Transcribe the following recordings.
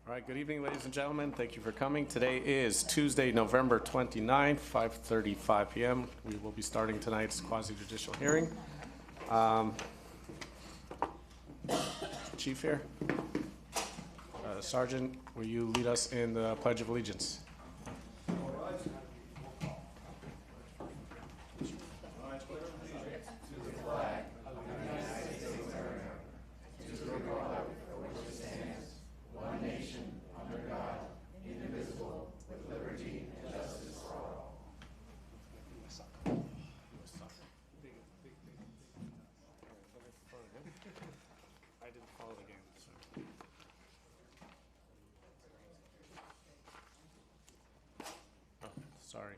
All right, good evening, ladies and gentlemen. Thank you for coming. Today is Tuesday, November 29th, 5:35 p.m. We will be starting tonight's quasi-judicial hearing. Chief here. Sergeant, will you lead us in the Pledge of Allegiance? Sorry,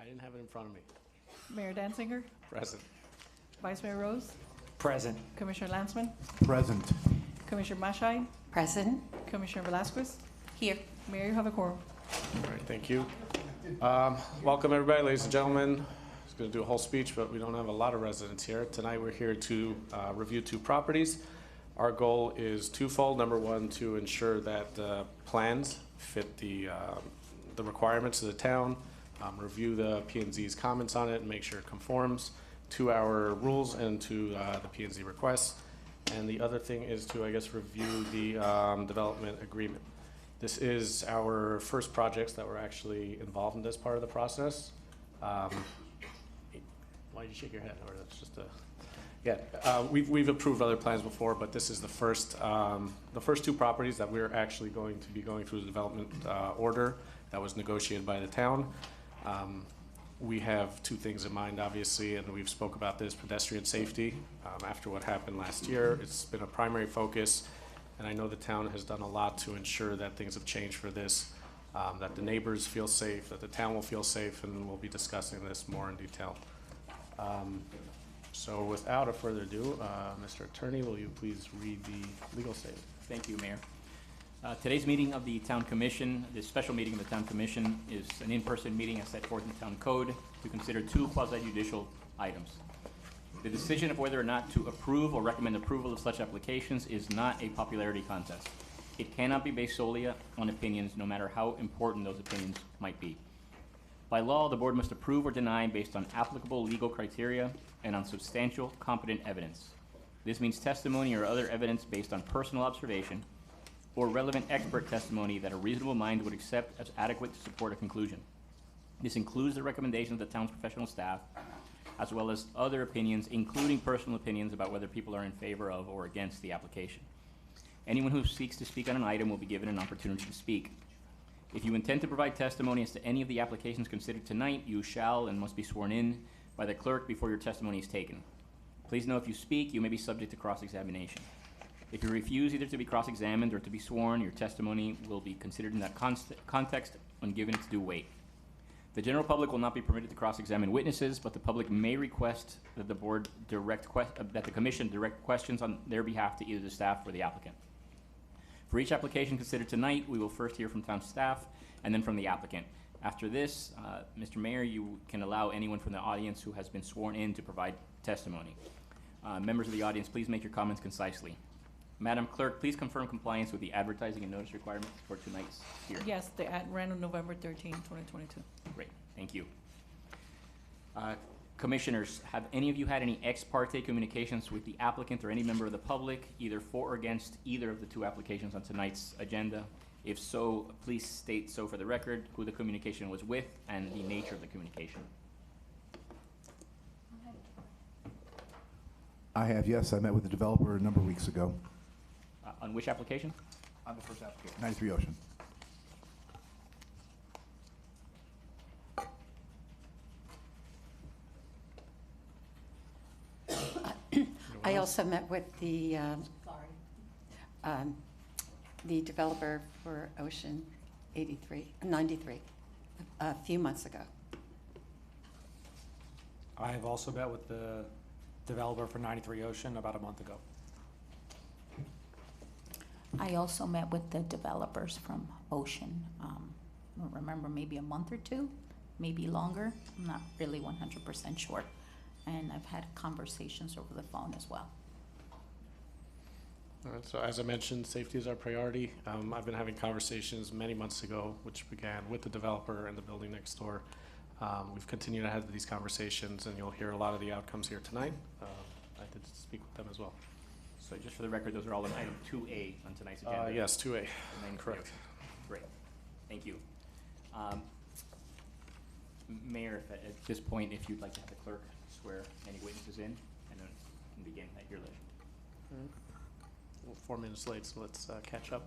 I didn't have it in front of me. Mayor Danziger, Present. Vice Mayor Rose, Present. Commissioner Landsman, Present. Commissioner Mashai, Present. Commissioner Velasquez. Here. Mayor, you have a quorum. All right, thank you. Welcome, everybody, ladies and gentlemen. I was going to do a whole speech, but we don't have a lot of residents here. Tonight, we're here to review two properties. Our goal is twofold. Number one, to ensure that plans fit the requirements of the town, review the P&Z's comments on it, and make sure it conforms to our rules and to the P&Z requests. And the other thing is to, I guess, review the development agreement. This is our first projects that were actually involved in this part of the process. Why did you shake your head? Or that's just a, yeah. We've approved other plans before, but this is the first two properties that we're actually going to be going through the development order that was negotiated by the town. We have two things in mind, obviously, and we've spoke about this: pedestrian safety. After what happened last year, it's been a primary focus, and I know the town has done a lot to ensure that things have changed for this, that the neighbors feel safe, that the town will feel safe, and we'll be discussing this more in detail. So without a further ado, Mr. Attorney, will you please read the legal statement? Thank you, Mayor. Today's meeting of the Town Commission, this special meeting of the Town Commission, is an in-person meeting as set forth in the Town Code to consider two quasi-judicial items. The decision of whether or not to approve or recommend approval of such applications is not a popularity contest. It cannot be based solely on opinions, no matter how important those opinions might be. By law, the board must approve or deny based on applicable legal criteria and on substantial, competent evidence. This means testimony or other evidence based on personal observation or relevant expert testimony that a reasonable mind would accept as adequate to support a conclusion. This includes the recommendations of the town's professional staff, as well as other opinions, including personal opinions about whether people are in favor of or against the application. Anyone who seeks to speak on an item will be given an opportunity to speak. If you intend to provide testimony as to any of the applications considered tonight, you shall and must be sworn in by the clerk before your testimony is taken. Please know if you speak, you may be subject to cross-examination. If you refuse either to be cross-examined or to be sworn, your testimony will be considered in that context and given its due weight. The general public will not be permitted to cross-examine witnesses, but the public may request that the commission direct questions on their behalf to either the staff or the applicant. For each application considered tonight, we will first hear from town staff and then from the applicant. After this, Mr. Mayor, you can allow anyone from the audience who has been sworn in to provide testimony. Members of the audience, please make your comments concisely. Madam Clerk, please confirm compliance with the advertising and notice requirements for tonight's hearing. Yes, the ad ran on November 13, 2022. Great, thank you. Commissioners, have any of you had any ex parte communications with the applicant or any member of the public, either for or against either of the two applications on tonight's agenda? If so, please state so for the record, who the communication was with and the nature of the communication. I have, yes. I met with the developer a number of weeks ago. On which application? On the first application. 93 Ocean. I also met with the developer for Ocean 93 a few months ago. I have also met with the developer for 93 Ocean about a month ago. I also met with the developers from Ocean, I don't remember, maybe a month or two, maybe longer. I'm not really 100% sure. And I've had conversations over the phone as well. All right, so as I mentioned, safety is our priority. I've been having conversations many months ago, which began with the developer and the building next door. We've continued to have these conversations, and you'll hear a lot of the outcomes here tonight. I did speak with them as well. So just for the record, those are all in item 2A on tonight's agenda. Yes, 2A, 93. correct. Great, thank you. Mayor, if at this point, if you'd like to have the clerk swear any witnesses in, and then we can begin at your leisure. We're 4 minutes late, so let's catch up.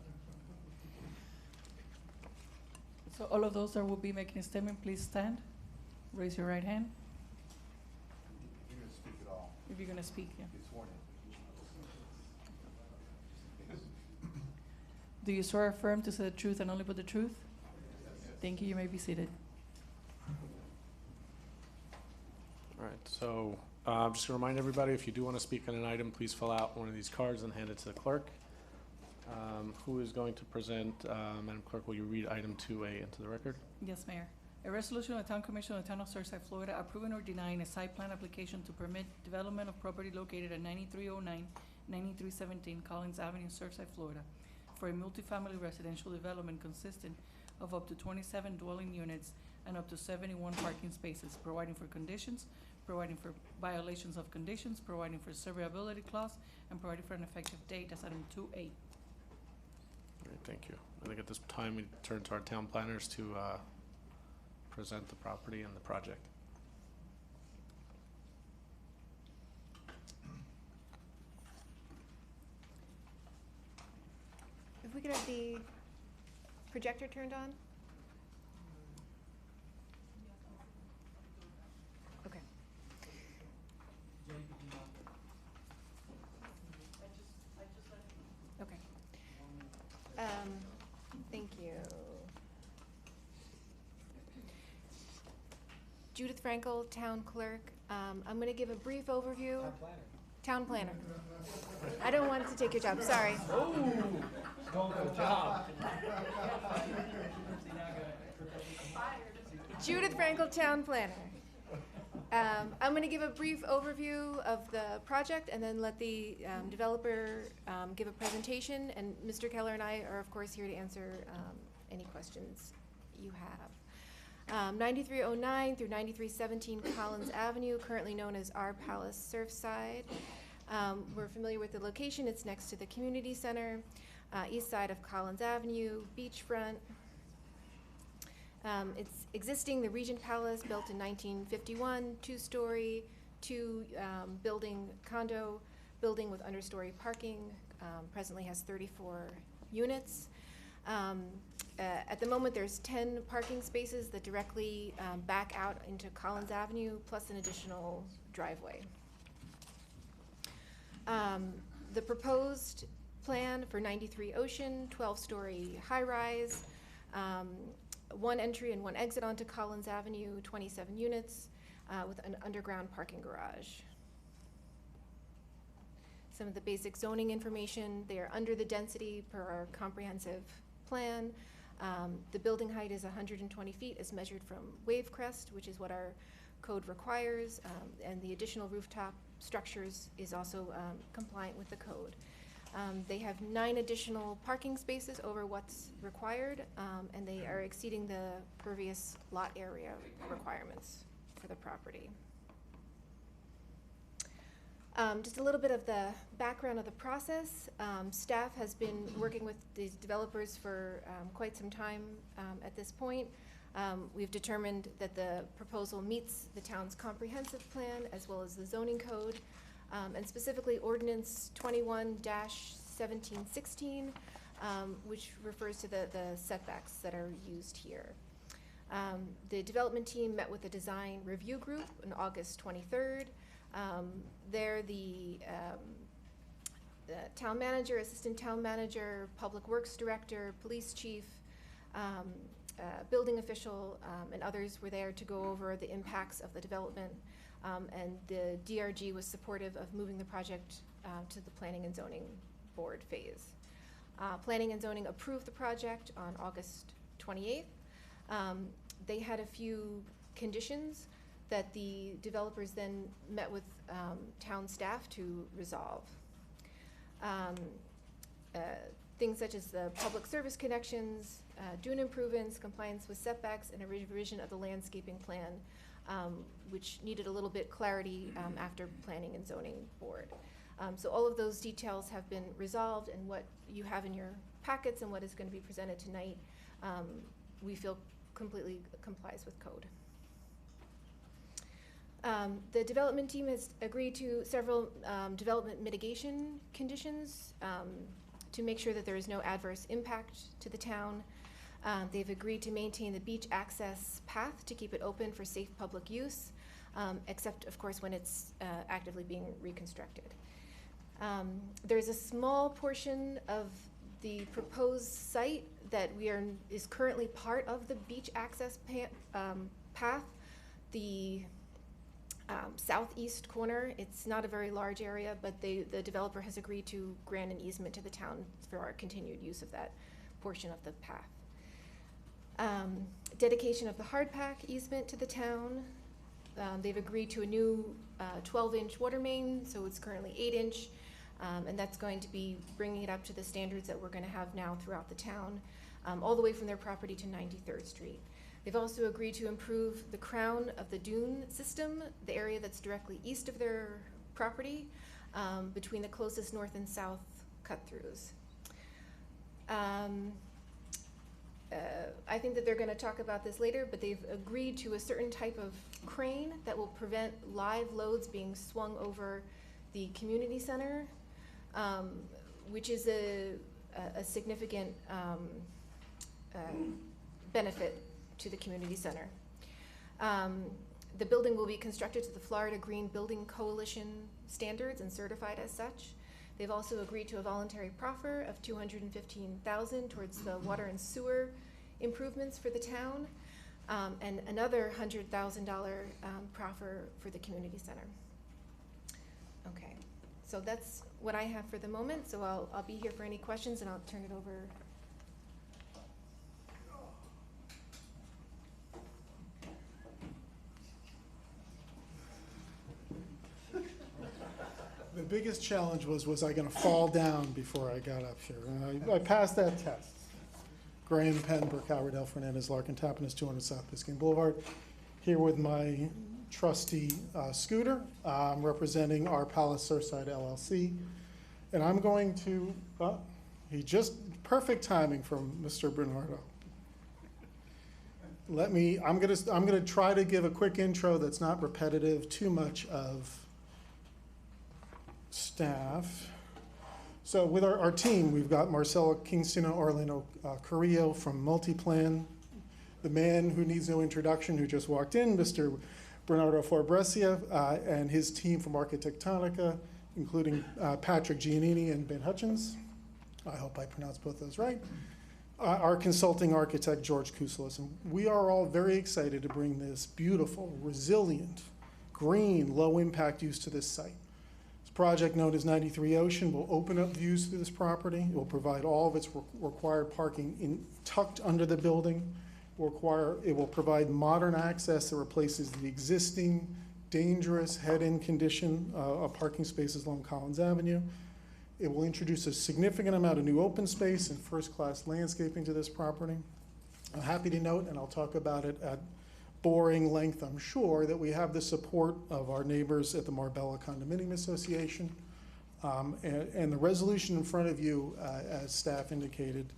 So all of those that will be making a statement, please stand. Raise your right hand You're going to speak at all. if you're going to speak. Yeah. Get sworn in. Do you swear or affirm to say the truth and only but the truth? Thank you. You may be seated. All right, so I'm just going to remind everybody, if you do want to speak on an item, please fill out one of these cards and hand it to the clerk. Who is going to present? Madam Clerk, will you read item 2A into the record? Yes, Mayor. A resolution of the Town Commission of the Town of Surfside, Florida, approving or denying a site plan application to permit development of property located at 9309, 9317 Collins Avenue, Surfside, Florida, for a multifamily residential development consisting of up to 27 dwelling units and up to 71 parking spaces, providing for conditions, providing for violations of conditions, providing for surveyability clause, and providing for an effective date. That's item 2A. All right, thank you. I think at this time, we turn to our town planners to present the property and the project. If we could have the projector turned on? Okay. Okay. Thank you. Judith Frankel, Town Clerk. I'm going to give a brief overview. Town Planner. I don't want to take your job, sorry. Judith Frankel, Town Planner. I'm going to give a brief overview of the project and then let the developer give a presentation. And Mr. Keller and I are, of course, here to answer any questions you have. 9309 through 9317 Collins Avenue, currently known as Our Palace Surfside. We're familiar with the location. It's next to the community center, east side of Collins Avenue, beachfront. It's existing, the Regent Palace, built in 1951, two-story, building condo building with understory parking, presently has 34 units. At the moment, there's 10 parking spaces that directly back out into Collins Avenue, plus an additional driveway. The proposed plan for 93 Ocean, 12-story high-rise, one entry and one exit onto Collins Avenue, 27 units, with an underground parking garage. Some of the basic zoning information, they are under the density per our comprehensive plan. The building height is 120 feet as measured from wave crest, which is what our code requires, and the additional rooftop structures is also compliant with the code. They have 9 additional parking spaces over what's required, and they are exceeding the pervious lot area requirements for the property. Just a little bit of the background of the process. Staff has been working with these developers for quite some time at this point. We've determined that the proposal meets the town's comprehensive plan as well as the zoning code, and specifically ordinance 21-1716, which refers to the setbacks that are used here. The development team met with the design review group on August 23rd. There, the town manager, assistant town manager, public works director, police chief, building official, and others were there to go over the impacts of the development. And the DRG was supportive of moving the project to the Planning and Zoning Board phase. Planning and Zoning approved the project on August 28th. They had a few conditions that the developers then met with town staff to resolve. things such as the public service connections, dune improvements, compliance with setbacks, and a revision of the landscaping plan, which needed a little bit clarity after Planning and Zoning Board. So all of those details have been resolved, and what you have in your packets and what is going to be presented tonight, we feel completely complies with code. The development team has agreed to several development mitigation conditions to make sure that there is no adverse impact to the town. They've agreed to maintain the beach access path to keep it open for safe public use, except of course when it's actively being reconstructed. There's a small portion of the proposed site that is currently part of the beach access path. The southeast corner, it's not a very large area, but the developer has agreed to grant an easement to the town for our continued use of that portion of the path. Dedication of the hard pack easement to the town. They've agreed to a new 12-inch water main, so it's currently 8-inch, and that's going to be bringing it up to the standards that we're going to have now throughout the town, all the way from their property to 93rd Street. They've also agreed to improve the crown of the dune system, the area that's directly east of their property, between the closest north and south cut-throughs. I think that they're going to talk about this later, but they've agreed to a certain type of crane that will prevent live loads being swung over the community center, which is a significant benefit to the community center. The building will be constructed to the Florida Green Building Coalition standards and certified as such. They've also agreed to a voluntary proffer of $215,000 towards the water and sewer improvements for the town, and another $100,000 proffer for the community center. Okay, so that's what I have for the moment. So I'll be here for any questions, and I'll turn it over. The biggest challenge was I going to fall down before I got up here? And I passed that test. Graham, Penn, Howard, L. Fernandez, Larkin, Tapanus, 200 South Biscayne Boulevard. Here with my trusty scooter, representing our Palace Surfside LLC. And I'm going to, perfect timing from Mr. Bernardo. I'm gonna try to give a quick intro that's not repetitive, too much of staff. So with our team, we've got Marcelo Kingston and Orlando Carrillo from Multiplan, the man who needs no introduction who just walked in, Mr. Bernardo Forbresia, and his team from Architectonica, including Patrick Giannini and Ben Hutchins. I hope I pronounced both those right. Our consulting architect, George Kousselis. And we are all very excited to bring this beautiful, resilient, green, low-impact use to this site. Project known as 93 Ocean will open up views through this property. It will provide all of its required parking tucked under the building. It will provide modern access that replaces the existing dangerous head-in condition of parking spaces along Collins Avenue. It will introduce a significant amount of new open space and first-class landscaping to this property. I'm happy to note, and I'll talk about it at boring length, I'm sure, that we have the support of our neighbors at the Marbella Condominium Association. And the resolution in front of you, as staff indicated,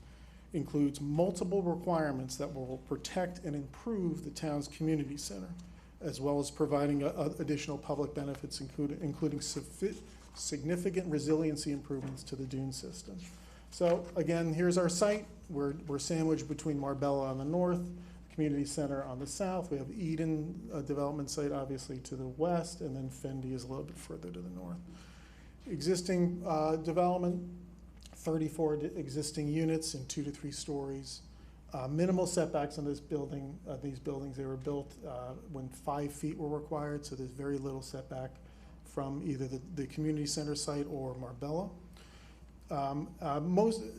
includes multiple requirements that will protect and improve the town's community center, as well as providing additional public benefits, including significant resiliency improvements to the dune system. So again, here's our site. We're sandwiched between Marbella on the north, Community Center on the south. We have Eden, a development site obviously to the west, and then Fendi is a little bit further to the north. Existing development, 34 existing units in 2 to 3 stories. Minimal setbacks on this building. These buildings, they were built when 5 feet were required, so there's very little setback from either the community center site or Marbella.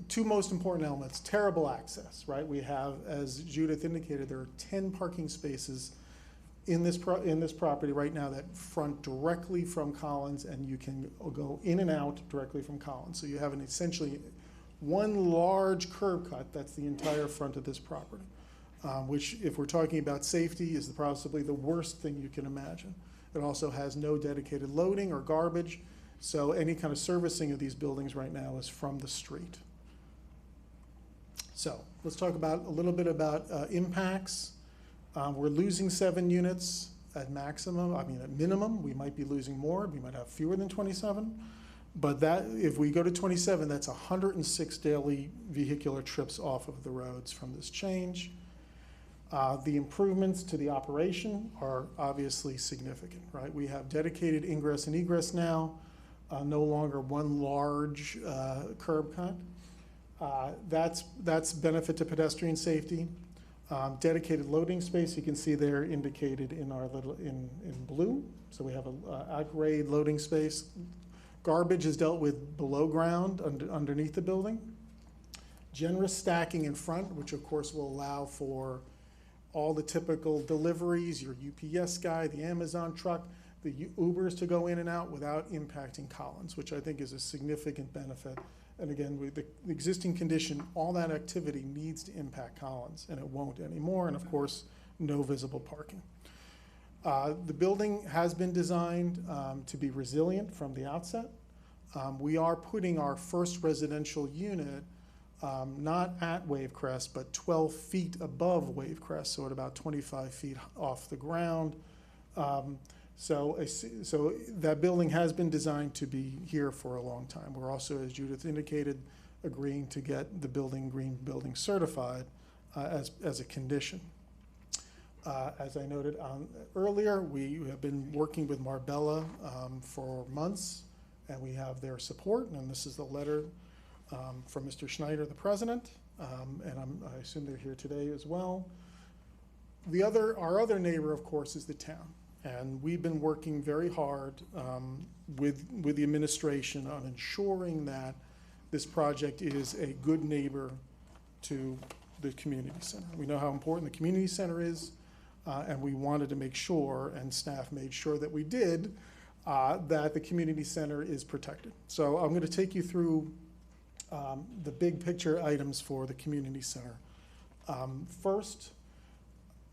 Two most important elements: terrible access, right? We have, as Judith indicated, there are 10 parking spaces in this property right now that front directly from Collins, and you can go in and out directly from Collins. So you have an essentially one large curb cut, that's the entire front of this property, which, if we're talking about safety, is possibly the worst thing you can imagine. It also has no dedicated loading or garbage, so any kind of servicing of these buildings right now is from the street. So let's talk a little bit about impacts. We're losing 7 units at maximum, at minimum. We might be losing more, we might have fewer than 27. But if we go to 27, that's 106 daily vehicular trips off of the roads from this change. The improvements to the operation are obviously significant, right? We have dedicated ingress and egress now, no longer one large curb cut. That's benefit to pedestrian safety. Dedicated loading space, you can see there indicated in our in blue. So we have a at-grade loading space. Garbage is dealt with below ground, underneath the building. Generous stacking in front, which of course will allow for all the typical deliveries, your UPS guy, the Amazon truck, the Ubers to go in and out without impacting Collins, which I think is a significant benefit. And again, with the existing condition, all that activity needs to impact Collins, and it won't anymore, and of course, no visible parking. The building has been designed to be resilient from the outset. We are putting our first residential unit not at wave crest, but 12 feet above wave crest, so at about 25 feet off the ground. So that building has been designed to be here for a long time. We're also, as Judith indicated, agreeing to get the green building certified as a condition. As I noted earlier, we have been working with Marbella for months, and we have their support, and this is the letter from Mr. Schneider, the president, and I assume they're here today as well. Our other neighbor, of course, is the town, and we've been working very hard with the administration on ensuring that this project is a good neighbor to the community center. We know how important the community center is, and we wanted to make sure, and staff made sure that we did, that the community center is protected. So I'm going to take you through the big picture items for the community center. First,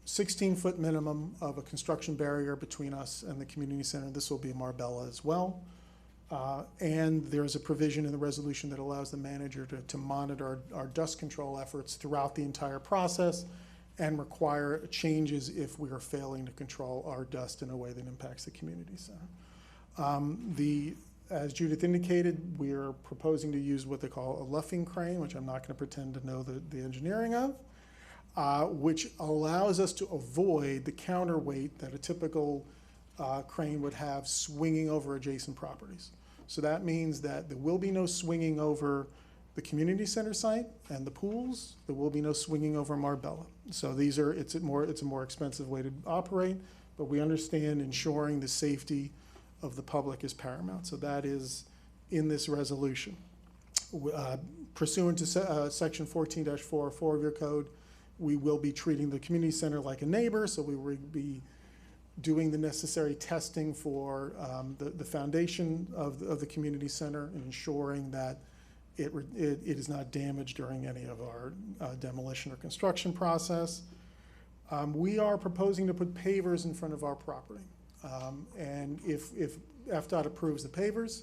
16-foot minimum of a construction barrier between us and the community center. This will be Marbella as well. And there's a provision in the resolution that allows the manager to monitor our dust control efforts throughout the entire process and require changes if we are failing to control our dust in a way that impacts the community center. As Judith indicated, we're proposing to use what they call a luffing crane, which I'm not going to pretend to know the engineering of, which allows us to avoid the counterweight that a typical crane would have swinging over adjacent properties. So that means that there will be no swinging over the community center site and the pools. There will be no swinging over Marbella. So it's a more expensive way to operate, but we understand ensuring the safety of the public is paramount. So that is in this resolution. Pursuant to section 14-404 of your code, we will be treating the community center like a neighbor, so we will be doing the necessary testing for the foundation of the community center and ensuring that it is not damaged during any of our demolition or construction process. We are proposing to put pavers in front of our property. And if FDOT approves the pavers,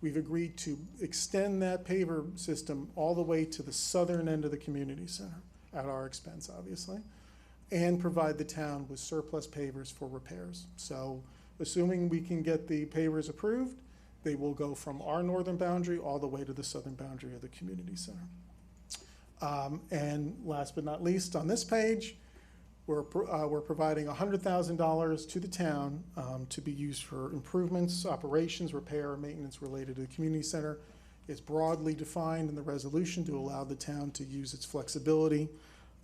we've agreed to extend that paver system all the way to the southern end of the community center, at our expense, obviously, and provide the town with surplus pavers for repairs. So assuming we can get the pavers approved, they will go from our northern boundary all the way to the southern boundary of the community center. And last but not least, on this page, we're providing $100,000 to the town to be used for improvements, operations, repair, or maintenance related to the community center. It's broadly defined in the resolution to allow the town to use its flexibility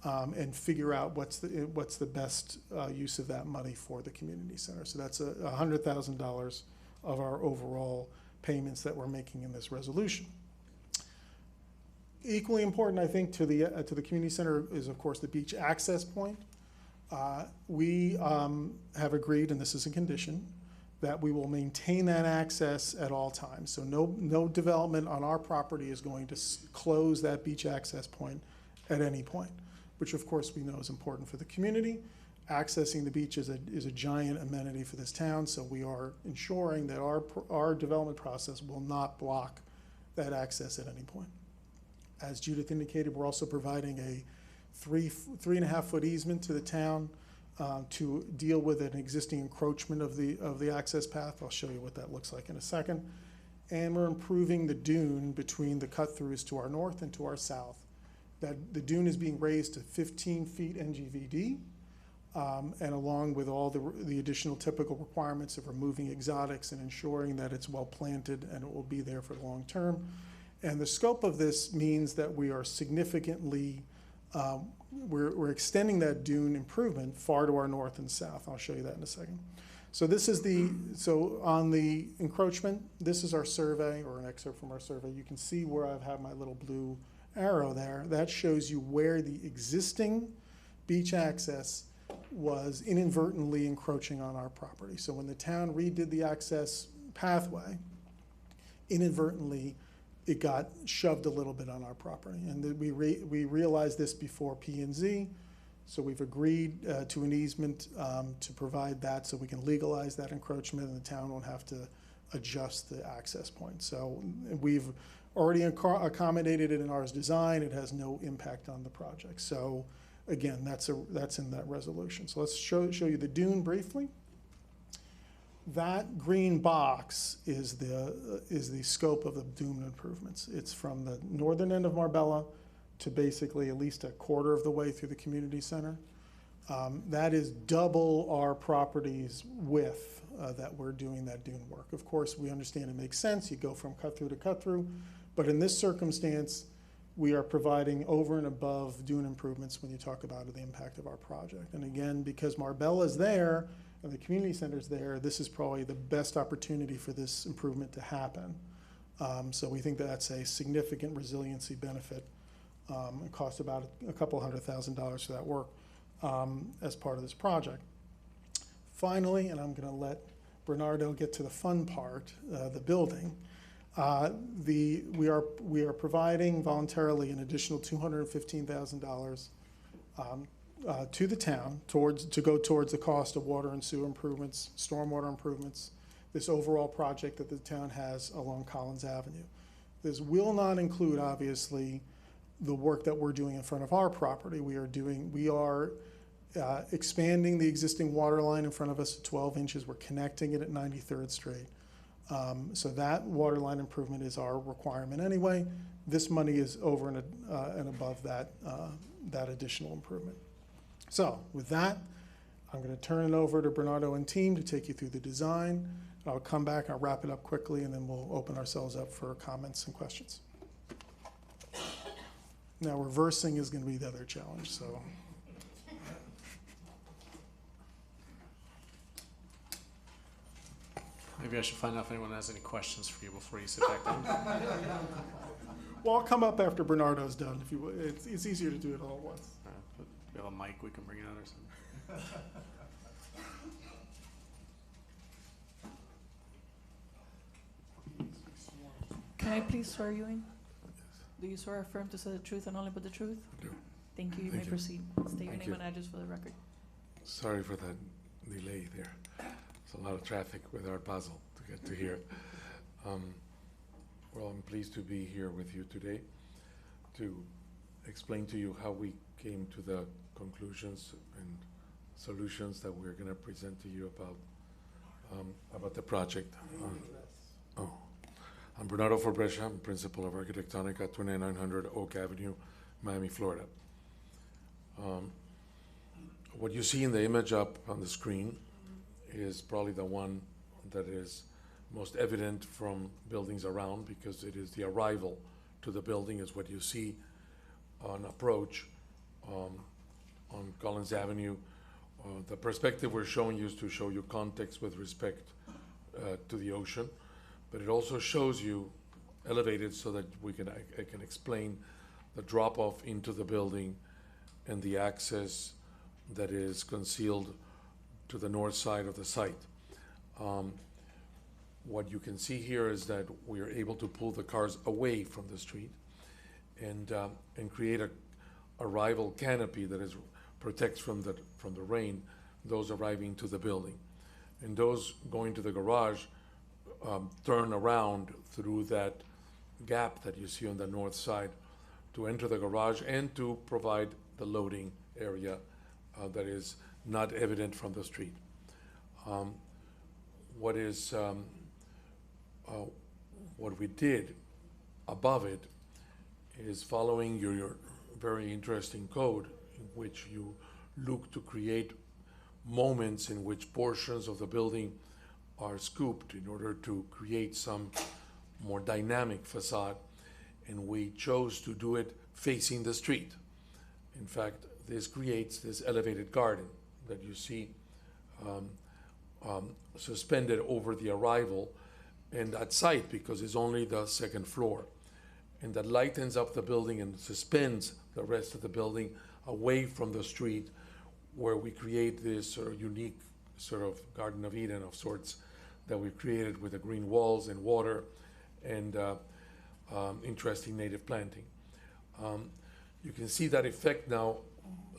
and figure out what's the best use of that money for the community center. So that's $100,000 of our overall payments that we're making in this resolution. Equally important, I think, to the community center is, of course, the beach access point. We have agreed, and this is a condition, that we will maintain that access at all times. So no development on our property is going to close that beach access point at any point, which of course we know is important for the community. Accessing the beach is a giant amenity for this town, so we are ensuring that our development process will not block that access at any point. As Judith indicated, we're also providing a 3.5 foot easement to the town to deal with an existing encroachment of the access path. I'll show you what that looks like in a second. And we're improving the dune between the cut-throughs to our north and to our south. That the dune is being raised to 15 feet NGVD, and along with all the additional typical requirements of removing exotics and ensuring that it's well planted and it will be there for the long term. And the scope of this means that we are significantly we're extending that dune improvement far to our north and south. I'll show you that in a second. So this is so on the encroachment, this is our survey, or an excerpt from our survey. You can see where I've had my little blue arrow there. That shows you where the existing beach access was inadvertently encroaching on our property. So when the town redid the access pathway, inadvertently, it got shoved a little bit on our property. And we realized this before P&Z, so we've agreed to an easement to provide that so we can legalize that encroachment and the town won't have to adjust the access point. So we've already accommodated it in our design. It has no impact on the project. So again, that's in that resolution. So let's show you the dune briefly. That green box is the scope of the dune improvements. It's from the northern end of Marbella to basically at least a quarter of the way through the community center. That is double our property's width that we're doing that dune work. Of course, we understand it makes sense. You go from cut through to cut through, but in this circumstance, we are providing over and above dune improvements when you talk about the impact of our project. And again, because Marbella is there and the community center is there, this is probably the best opportunity for this improvement to happen. So we think that that's a significant resiliency benefit. It costs about a couple $100,000 for that work as part of this project. Finally, and I'm going to let Bernardo get to the fun part, the building. We are providing voluntarily an additional $215,000 to the town to go towards the cost of water and sewer improvements, stormwater improvements, this overall project that the town has along Collins Avenue. This will not include, obviously, the work that we're doing in front of our property. We are expanding the existing water line in front of us to 12 inches. We're connecting it at 93rd Street. So that water line improvement is our requirement anyway. This money is over and above that additional improvement. So with that, I'm going to turn it over to Bernardo and team to take you through the design. I'll come back, I'll wrap it up quickly, and then we'll open ourselves up for comments and questions. Now, reversing is going to be the other challenge, so. Maybe I should find out if anyone has any questions for you before you sit back down. Well, I'll come up after Bernardo's done. If you, it's easier to do it all at once. But we have a mic we can bring out or something. Can I please swear you in? Do you swear or affirm to say the truth and only but the truth? I do. Thank you. You may proceed. State your Thank name you. and address for the record. Sorry for that delay there. It's a lot of traffic with our puzzle to get to here. Well, I'm pleased to be here with you today to explain to you how we came to the conclusions and solutions that we're going to present to you about the project. I'm Bernardo Forbrescia. I'm principal of Architectonica at 2900 Oak Avenue, Miami, Florida. What you see in the image up on the screen is probably the one that is most evident from buildings around, because it is the arrival to the building is what you see on approach on Collins Avenue. The perspective we're showing you is to show you context with respect to the ocean, but it also shows you elevated so that I can explain the drop-off into the building and the access that is concealed to the north side of the site. What you can see here is that we are able to pull the cars away from the street and create a arrival canopy that protects from the rain those arriving to the building. And those going to the garage turn around through that gap that you see on the north side to enter the garage and to provide the loading area that is not evident from the street. What we did above it is following your very interesting code, in which you look to create moments in which portions of the building are scooped in order to create some more dynamic facade, and we chose to do it facing the street. In fact, this creates this elevated garden that you see suspended over the arrival and at sight, because it's only the second floor. And that lightens up the building and suspends the rest of the building away from the street, where we create this sort of unique sort of Garden of Eden of sorts that we've created with the green walls and water and interesting native planting. You can see that effect now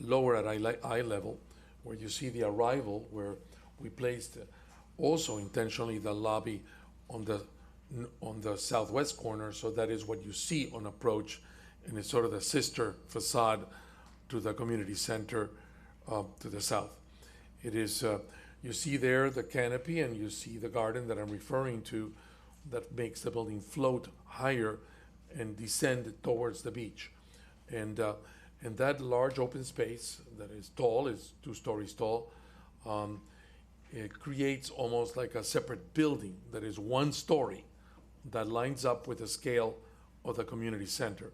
lower at eye level, where you see the arrival, where we placed also intentionally the lobby on the southwest corner, so that is what you see on approach, and it's sort of the sister facade to the community center to the south. It is, you see there the canopy, and you see the garden that I'm referring to that makes the building float higher and descend towards the beach. And that large open space that is tall, is 2 stories tall, it creates almost like a separate building that is 1 story that lines up with the scale of the community center.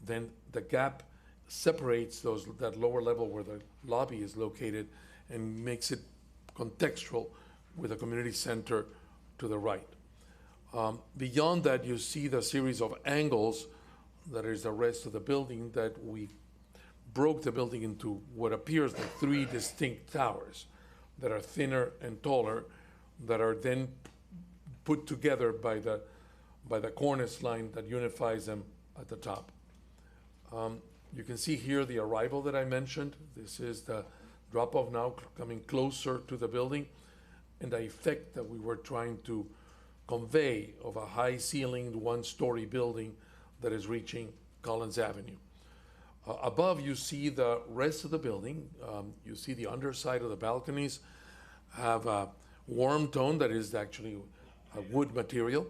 Then the gap separates that lower level where the lobby is located and makes it contextual with the community center to the right. Beyond that, you see the series of angles that is the rest of the building, that we broke the building into what appears like 3 distinct towers that are thinner and taller, that are then put together by the cornice line that unifies them at the top. You can see here the arrival that I mentioned. This is the drop-off now coming closer to the building, and the effect that we were trying to convey of a high-ceilinged 1-story building that is reaching Collins Avenue. Above, you see the rest of the building. You see the underside of the balconies have a warm tone that is actually a wood material,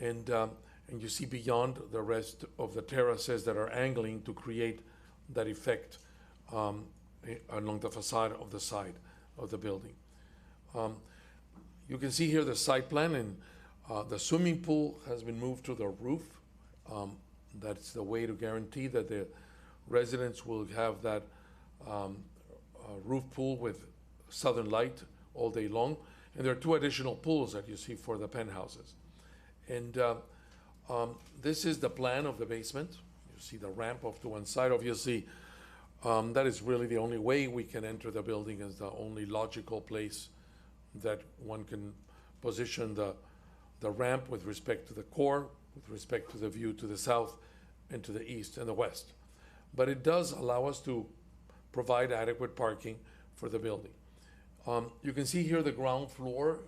and you see beyond the rest of the terraces that are angling to create that effect along the facade of the side of the building. You can see here the site plan, and the swimming pool has been moved to the roof. That's the way to guarantee that the residents will have that roof pool with southern light all day long. And there are 2 additional pools that you see for the penthouses. And this is the plan of the basement. You see the ramp off to one side. Obviously, that is really the only way we can enter the building, as the only logical place that one can position the ramp with respect to the core, with respect to the view to the south and to the east and the west. But it does allow us to provide adequate parking for the building. You can see here the ground floor,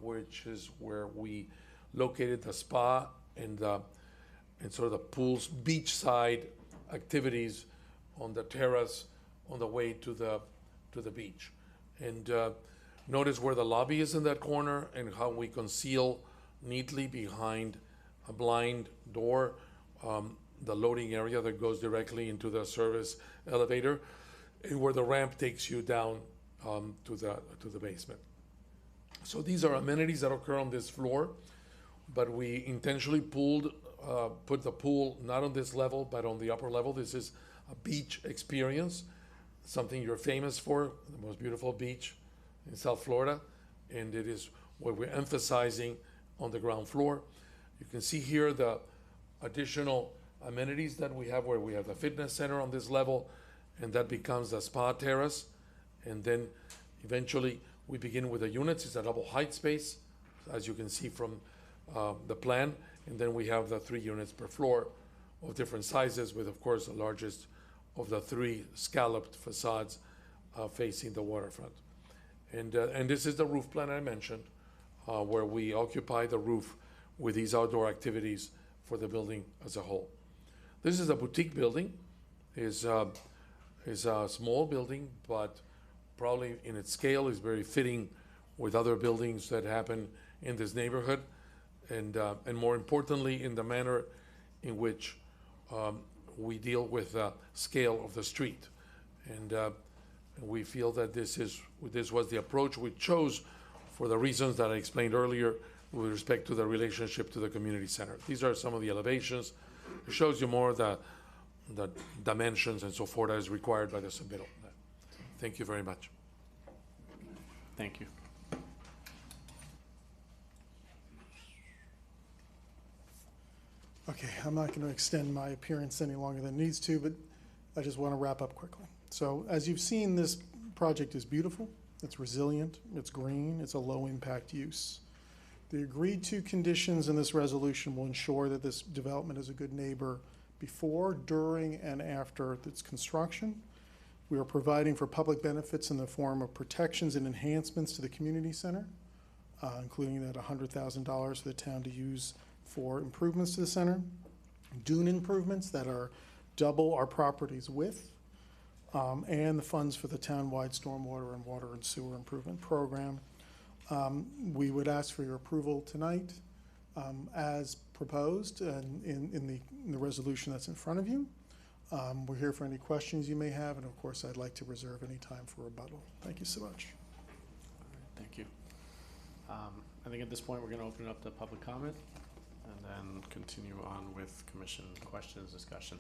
which is where we located the spa and sort of the pool's beachside activities on the terrace on the way to the beach. And notice where the lobby is in that corner, and how we conceal neatly behind a blind door the loading area that goes directly into the service elevator, and where the ramp takes you down to the basement. So these are amenities that occur on this floor, but we intentionally put the pool not on this level, but on the upper level. This is a beach experience, something you're famous for, the most beautiful beach in South Florida, and it is what we're emphasizing on the ground floor. You can see here the additional amenities that we have, where we have the fitness center on this level, and that becomes the spa terrace. And then eventually we begin with the units. It's a double height space as you can see from the plan. And then we have the 3 units per floor of different sizes, with, of course, the largest of the 3 scalloped facades facing the waterfront. And this is the roof plan I mentioned, where we occupy the roof with these outdoor activities for the building as a whole. This is a boutique building. Is a small building, but probably in its scale is very fitting with other buildings that happen in this neighborhood, and more importantly, in the manner in which we deal with the scale of the street. And we feel that this was the approach we chose for the reasons that I explained earlier with respect to the relationship to the community center. These are some of the elevations. It shows you more the dimensions and so forth as required by the submittal. Thank you very much. Thank you. Okay, I'm not going to extend my appearance any longer than it needs to, but I just want to wrap up quickly. So as you've seen, this project is beautiful, it's resilient, it's green, it's a low-impact use. The agreed-to conditions in this resolution will ensure that this development is a good neighbor before, during, and after its construction. We are providing for public benefits in the form of protections and enhancements to the community center, including that $100,000 for the town to use for improvements to the center, dune improvements that are double our property's width, and the funds for the town-wide stormwater and water and sewer improvement program. We would ask for your approval tonight as proposed and in the resolution that's in front of you. We're here for any questions you may have, and of course, I'd like to reserve any time for rebuttal. Thank you so much. Thank you. I think at this point, we're going to open it up to public comment and then continue on with commission questions, discussion.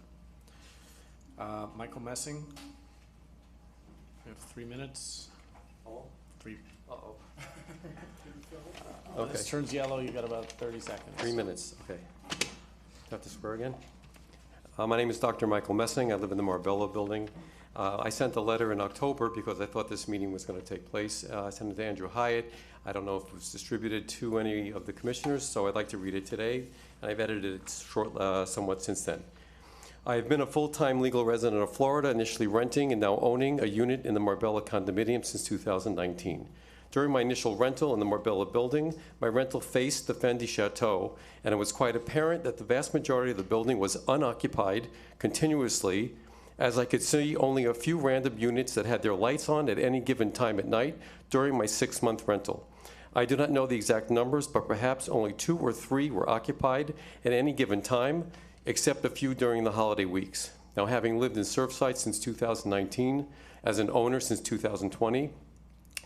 Michael Messing, we have 3 minutes. Oh. 3. Uh-oh. When this turns yellow, you got about 30 seconds. 3 minutes, okay. Do I have to swear again? My name is Dr. Michael Messing. I live in the Marbella building. I sent a letter in October because I thought this meeting was going to take place. I sent it to Andrew Hyatt. I don't know if it was distributed to any of the commissioners, so I'd like to read it today. And I've edited it somewhat since then. I've been a full-time legal resident of Florida, initially renting and now owning a unit in the Marbella condominium since 2019. During my initial rental in the Marbella building, my rental faced the Fendi Chateau, and it was quite apparent that the vast majority of the building was unoccupied continuously, as I could see only a few random units that had their lights on at any given time at night during my 6-month rental. I do not know the exact numbers, but perhaps only 2 or 3 were occupied at any given time, except a few during the holiday weeks. Now, having lived in Surfside since 2019, as an owner since 2020,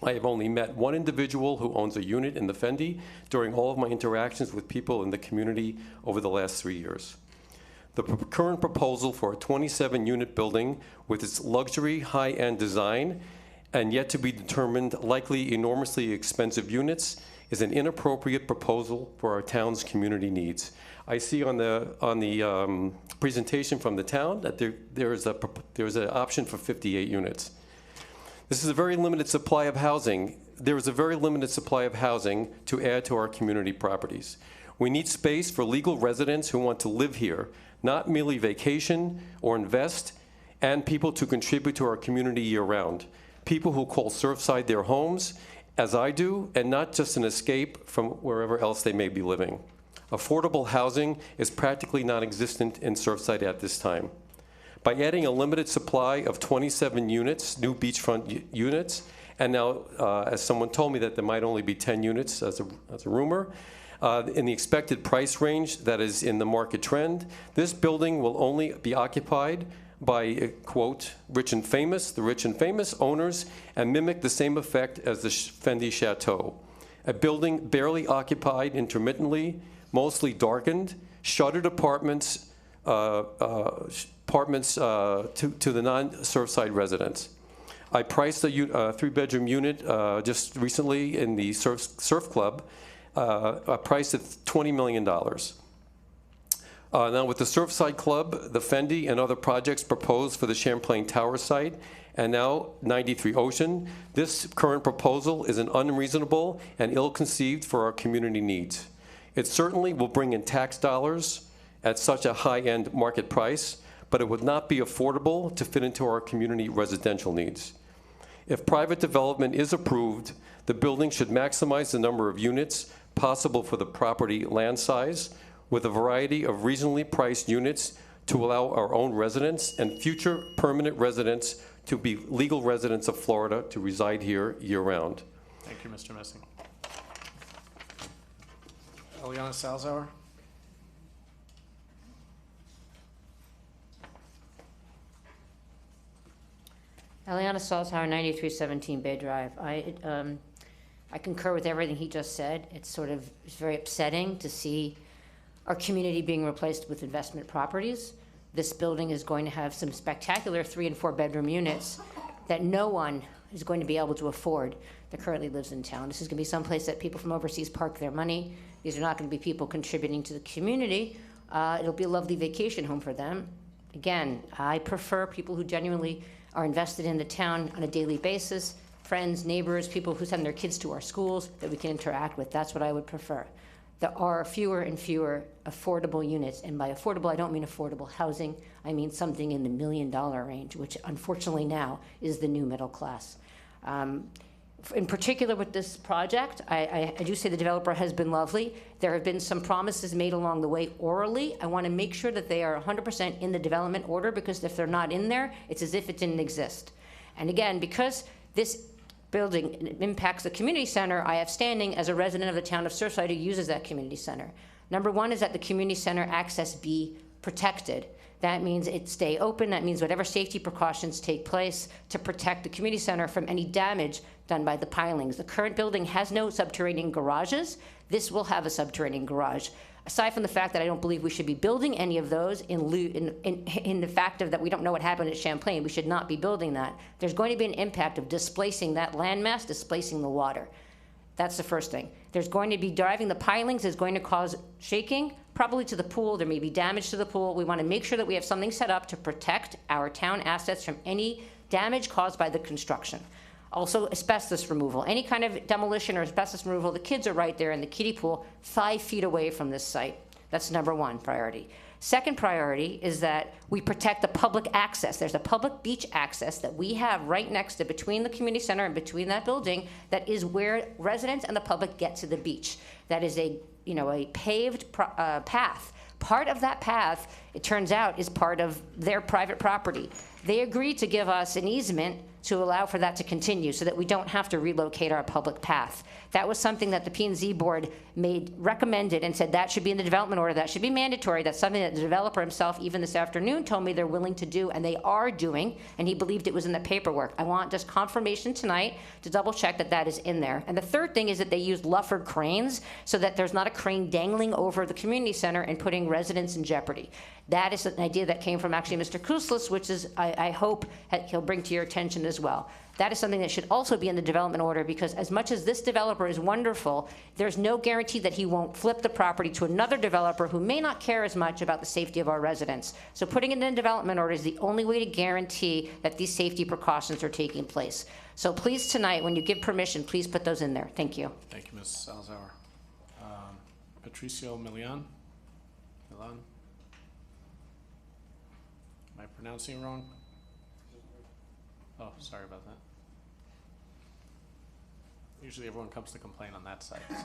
I have only met one individual who owns a unit in the Fendi during all of my interactions with people in the community over the last 3 years. The current proposal for a 27-unit building with its luxury high-end design and yet to be determined likely enormously expensive units is an inappropriate proposal for our town's community needs. I see on the presentation from the town that there's an option for 58 units. This is a very limited supply of housing. There is a very limited supply of housing to add to our community properties. We need space for legal residents who want to live here, not merely vacation or invest, and people to contribute to our community year-round. People who call Surfside their homes, as I do, and not just an escape from wherever else they may be living. Affordable housing is practically non-existent in Surfside at this time. By adding a limited supply of 27 units, new beachfront units, and now, as someone told me that there might only be 10 units as a rumor, in the expected price range that is in the market trend, this building will only be occupied by, quote, the rich and famous owners, and mimic the same effect as the Fendi Chateau. A building barely occupied intermittently, mostly darkened, shuttered apartments to the non-Surfside residents. I priced a 3-bedroom unit just recently in the surf club, priced at $20 million. Now with the Surfside Club, the Fendi, and other projects proposed for the Champlain Tower site, and now 93 Ocean, this current proposal is an unreasonable and ill-conceived for our community needs. It certainly will bring in tax dollars at such a high-end market price, but it would not be affordable to fit into our community residential needs. If private development is approved, the building should maximize the number of units possible for the property land size, with a variety of reasonably priced units to allow our own residents and future permanent residents to be legal residents of Florida to reside here year-round. Thank you, Mr. Messing. Eliana Salzauer? Eliana Salzhauer, 9317 Bay Drive. I concur with everything he just said. It's very upsetting to see our community being replaced with investment properties. This building is going to have some spectacular 3 and 4 bedroom units that no one is going to be able to afford that currently lives in town. This is going to be someplace that people from overseas park their money. These are not going to be people contributing to the community. It'll be a lovely vacation home for them. Again, I prefer people who genuinely are invested in the town on a daily basis, friends, neighbors, people who send their kids to our schools that we can interact with. That's what I would prefer. There are fewer and fewer affordable units, and by affordable, I don't mean affordable housing. I mean something in the $1 million range, which unfortunately now is the new middle class. In particular with this project, I do say the developer has been lovely. There have been some promises made along the way orally. I want to make sure that they are 100% in the development order, because if they're not in there, it's as if it didn't exist. And again, because this building impacts the community center, I have standing as a resident of the town of Surfside who uses that community center. Number one is that the community center access be protected. That means it stay open. That means whatever safety precautions take place to protect the community center from any damage done by the pilings. The current building has no subterranean garages. This will have a subterranean garage. Aside from the fact that I don't believe we should be building any of those in the fact of that we don't know what happened at Champlain, we should not be building that. There's going to be an impact of displacing that landmass, displacing the water. That's the first thing. There's going to be driving the pilings is going to cause shaking, probably to the pool. There may be damage to the pool. We want to make sure that we have something set up to protect our town assets from any damage caused by the construction. Also, asbestos removal. Any kind of demolition or asbestos removal, the kids are right there in the kiddie pool 5 feet away from this site. That's number one priority. Second priority is that we protect the public access. There's a public beach access that we have right next to between the community center and between that building that is where residents and the public get to the beach. That is a paved path. Part of that path, it turns out, is part of their private property. They agreed to give us an easement to allow for that to continue so that we don't have to relocate our public path. That was something that the P&Z board recommended and said that should be in the development order, that should be mandatory. That's something that the developer himself, even this afternoon, told me they're willing to do, and they are doing, and he believed it was in the paperwork. I want just confirmation tonight to double check that that is in there. And the third thing is that they used Lufford cranes so that there's not a crane dangling over the community center and putting residents in jeopardy. That is an idea that came from actually Mr. Kuslis, which is, I hope he'll bring to your attention as well. That is something that should also be in the development order, because as much as this developer is wonderful, there's no guarantee that he won't flip the property to another developer who may not care as much about the safety of our residents. So putting it in the development order is the only way to guarantee that these safety precautions are taking place. So please tonight, when you give permission, please put those in there. Thank you. Thank you, Ms. Salzauer. Patricio Milan? Am I pronouncing it wrong? Oh, sorry about that. Usually everyone comes to complain on that side, so.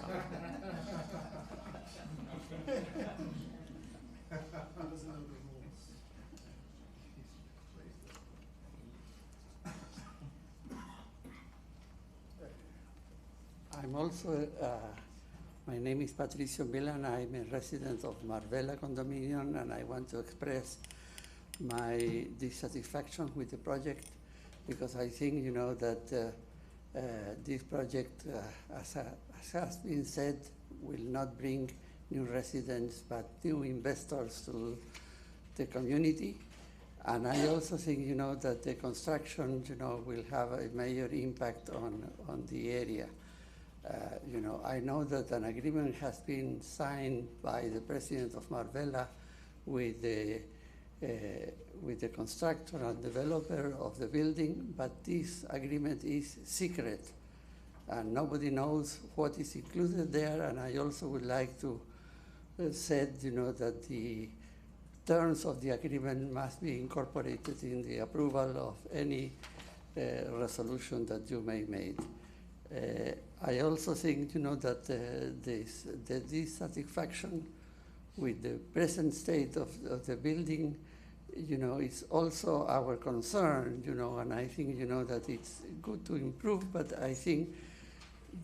I'm also, my name is Patricio Milan. I'm a resident of Marbella Condominium, and I want to express my dissatisfaction with the project, because I think, that this project, as has been said, will not bring new residents, but new investors to the community. And I also think, that the construction, will have a major impact on the area. I know that an agreement has been signed by the president of Marbella with the with the constructor and developer of the building, but this agreement is secret, and nobody knows what is included there. And I also would like to say, that the terms of the agreement must be incorporated in the approval of any resolution that you may make. I also think, that the dissatisfaction with the present state of the building, is also our concern, and I think, that it's good to improve, but I think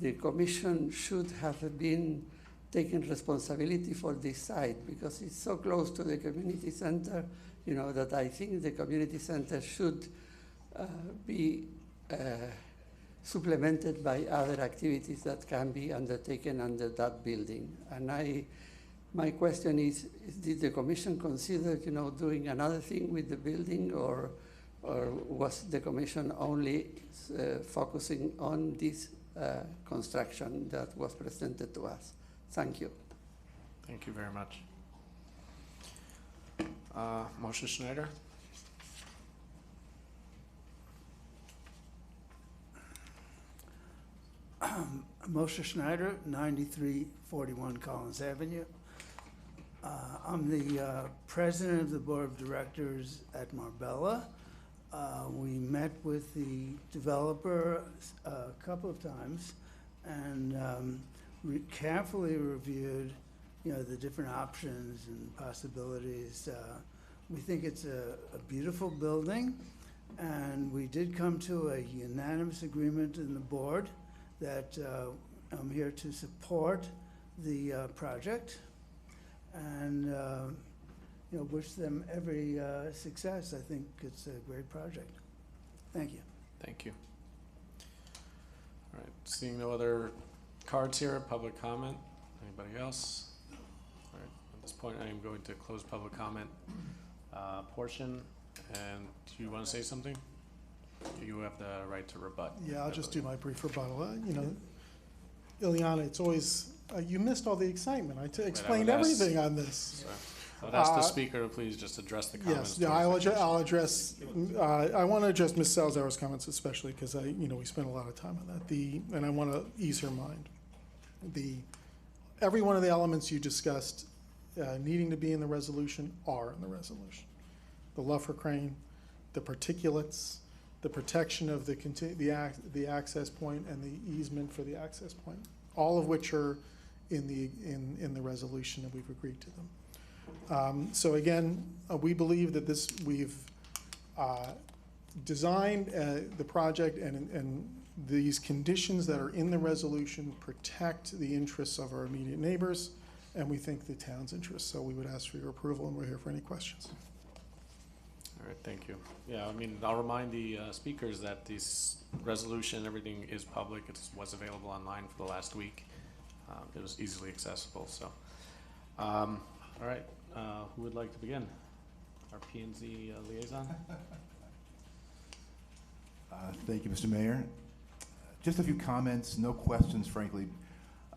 the commission should have been taking responsibility for this site because it's so close to the community center, that I think the community center should be supplemented by other activities that can be undertaken under that building. And my question is did the commission consider, doing another thing with the building, or was the commission only focusing on this construction that was presented to us? Thank you. Thank you very much. Moshe Schneider? Moshe Schneider, 9341 Collins Avenue. I'm the president of the board of directors at Marbella. We met with the developer a couple of times and carefully reviewed, the different options and possibilities. We think it's a beautiful building, and we did come to a unanimous agreement in the board that I'm here to support the project and wish them every success. I think it's a great project. Thank you. Thank you. All right, seeing no other cards here, public comment. Anybody else? All right, at this point I am going to close public comment portion. And do you want to say something? You have the right to rebut. Yeah, I'll just do my brief rebuttal. Ileana, it's always, you missed all the excitement. I explained everything on this. I'd ask the speaker to please just address the comments. Yes, yeah, I'll address, I want to address Ms. Salzar's comments especially because we spent a lot of time on that. And I want to ease her mind. Every one of the elements you discussed needing to be in the resolution are in the resolution. The Luffer crane, the particulates, the protection of the access point and the easement for the access point, all of which are in the resolution, and we've agreed to them. So again, we believe that we've designed the project and these conditions that are in the resolution protect the interests of our immediate neighbors, and we think the town's interests. So we would ask for your approval, and we're here for any questions. All right, thank you. Yeah, I'll remind the speakers that this resolution, everything is public. It was available online for the last week. It was easily accessible, so. All right, who would like to begin? Our P&Z liaison? Thank you, Mr. Mayor. Just a few comments, no questions, frankly.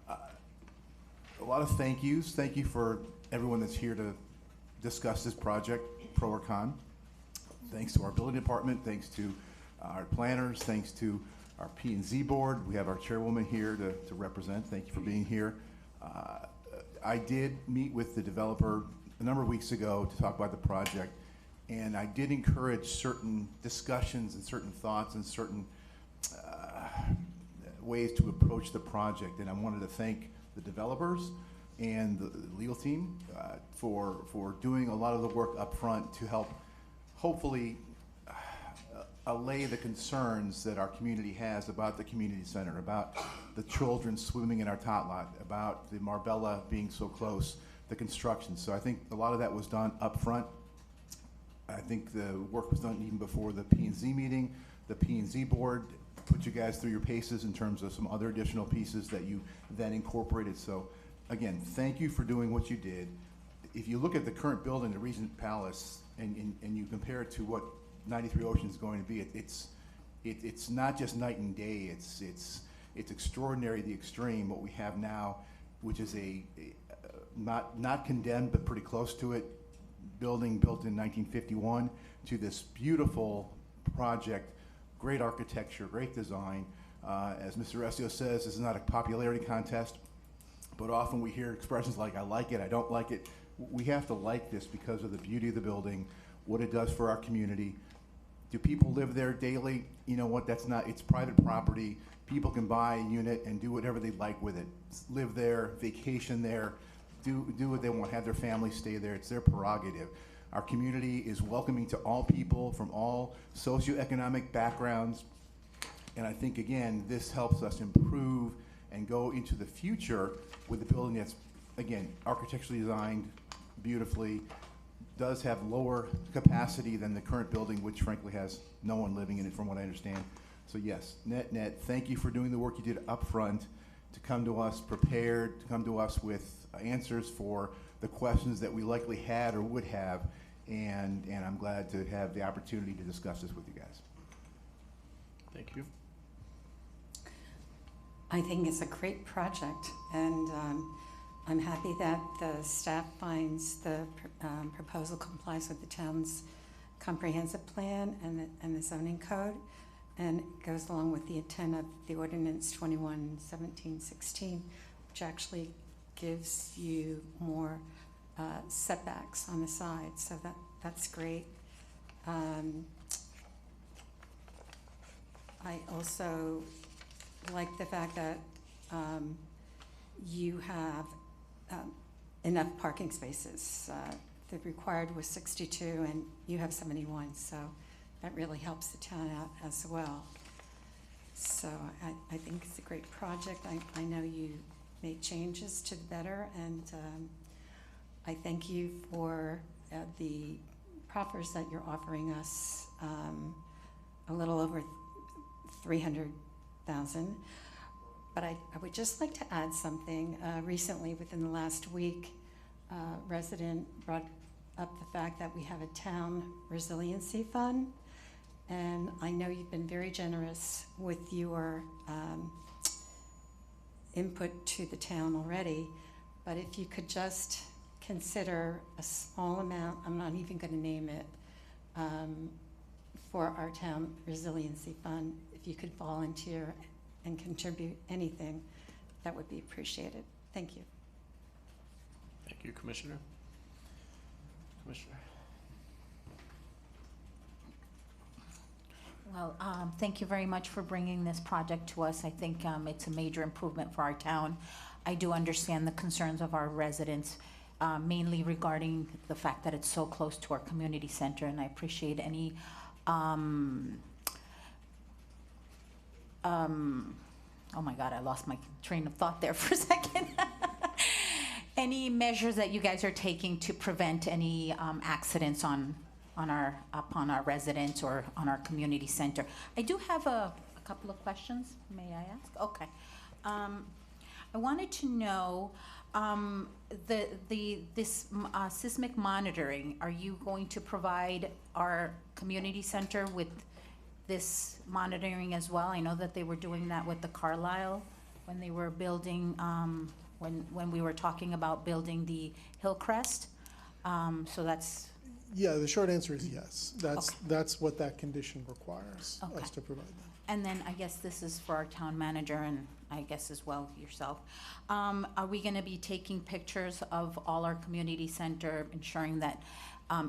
A lot of thank yous. Thank you for everyone that's here to discuss this project, pro or con. Thanks to our building department, thanks to our planners, thanks to our P&Z board. We have our chairwoman here to represent. Thank you for being here. I did meet with the developer a number of weeks ago to talk about the project, and I did encourage certain discussions and certain thoughts and certain ways to approach the project. And I wanted to thank the developers and the legal team for doing a lot of the work up front to help hopefully allay the concerns that our community has about the community center, about the children swimming in our tot lot, about the Marbella being so close, the construction. So I think a lot of that was done up front. I think the work was done even before the P&Z meeting. The P&Z board put you guys through your paces in terms of some other additional pieces that you then incorporated. So again, thank you for doing what you did. If you look at the current building, the Regent Palace, and you compare it to what 93 Ocean is going to be, it's not just night and day. It's extraordinary, the extreme, what we have now, which is not condemned, but pretty close to it. building built in 1951 to this beautiful project, great architecture, great design. As Mr. Resio says, this is not a popularity contest, but often we hear expressions like, I like it, I don't like it. We have to like this because of the beauty of the building, what it does for our community. Do people live there daily? You know what, that's not, it's private property. People can buy a unit and do whatever they like with it. Live there, vacation there, do what they want, have their family stay there. It's their prerogative. Our community is welcoming to all people from all socioeconomic backgrounds. And I think, again, this helps us improve and go into the future with a building that's, again, architecturally designed beautifully, does have lower capacity than the current building, which frankly has no one living in it from what I understand. So yes, net, thank you for doing the work you did up front to come to us prepared, to come to us with answers for the questions that we likely had or would have, and I'm glad to have the opportunity to discuss this with you guys. Thank you. I think it's a great project, and I'm happy that the staff finds the proposal complies with the town's comprehensive plan and the zoning code, and goes along with the intent of the ordinance 21-17-16, which actually gives you more setbacks on the side, so that's great. I also like the fact that you have enough parking spaces. The required was 62 and you have 71, so that really helps the town out as well. So I think it's a great project. I know you made changes to the better, and I thank you for the proffers that you're offering us, a little over 300,000. But I would just like to add something. Recently, within the last week, a resident brought up the fact that we have a town resiliency fund, and I know you've been very generous with your input to the town already, but if you could just consider a small amount, I'm not even going to name it, for our town resiliency fund. If you could volunteer and contribute anything, that would be appreciated. Thank you. Thank you, Commissioner. Commissioner. Well, thank you very much for bringing this project to us. I think it's a major improvement for our town. I do understand the concerns of our residents, mainly regarding the fact that it's so close to our community center, and I appreciate any oh my God, I lost my train of thought there for a second. Any measures that you guys are taking to prevent any accidents upon our residents or on our community center. I do have a couple of questions. May I ask? Okay. I wanted to know this seismic monitoring. Are you going to provide our community center with this monitoring as well? I know that they were doing that with the Carlisle when they were building, when we were talking about building the Hillcrest. So that's. Yeah, the short answer is yes. Okay. That's what that condition requires Okay. us to provide that. And then I guess this is for our town manager and I guess as well yourself. Are we gonna be taking pictures of all our community center, ensuring that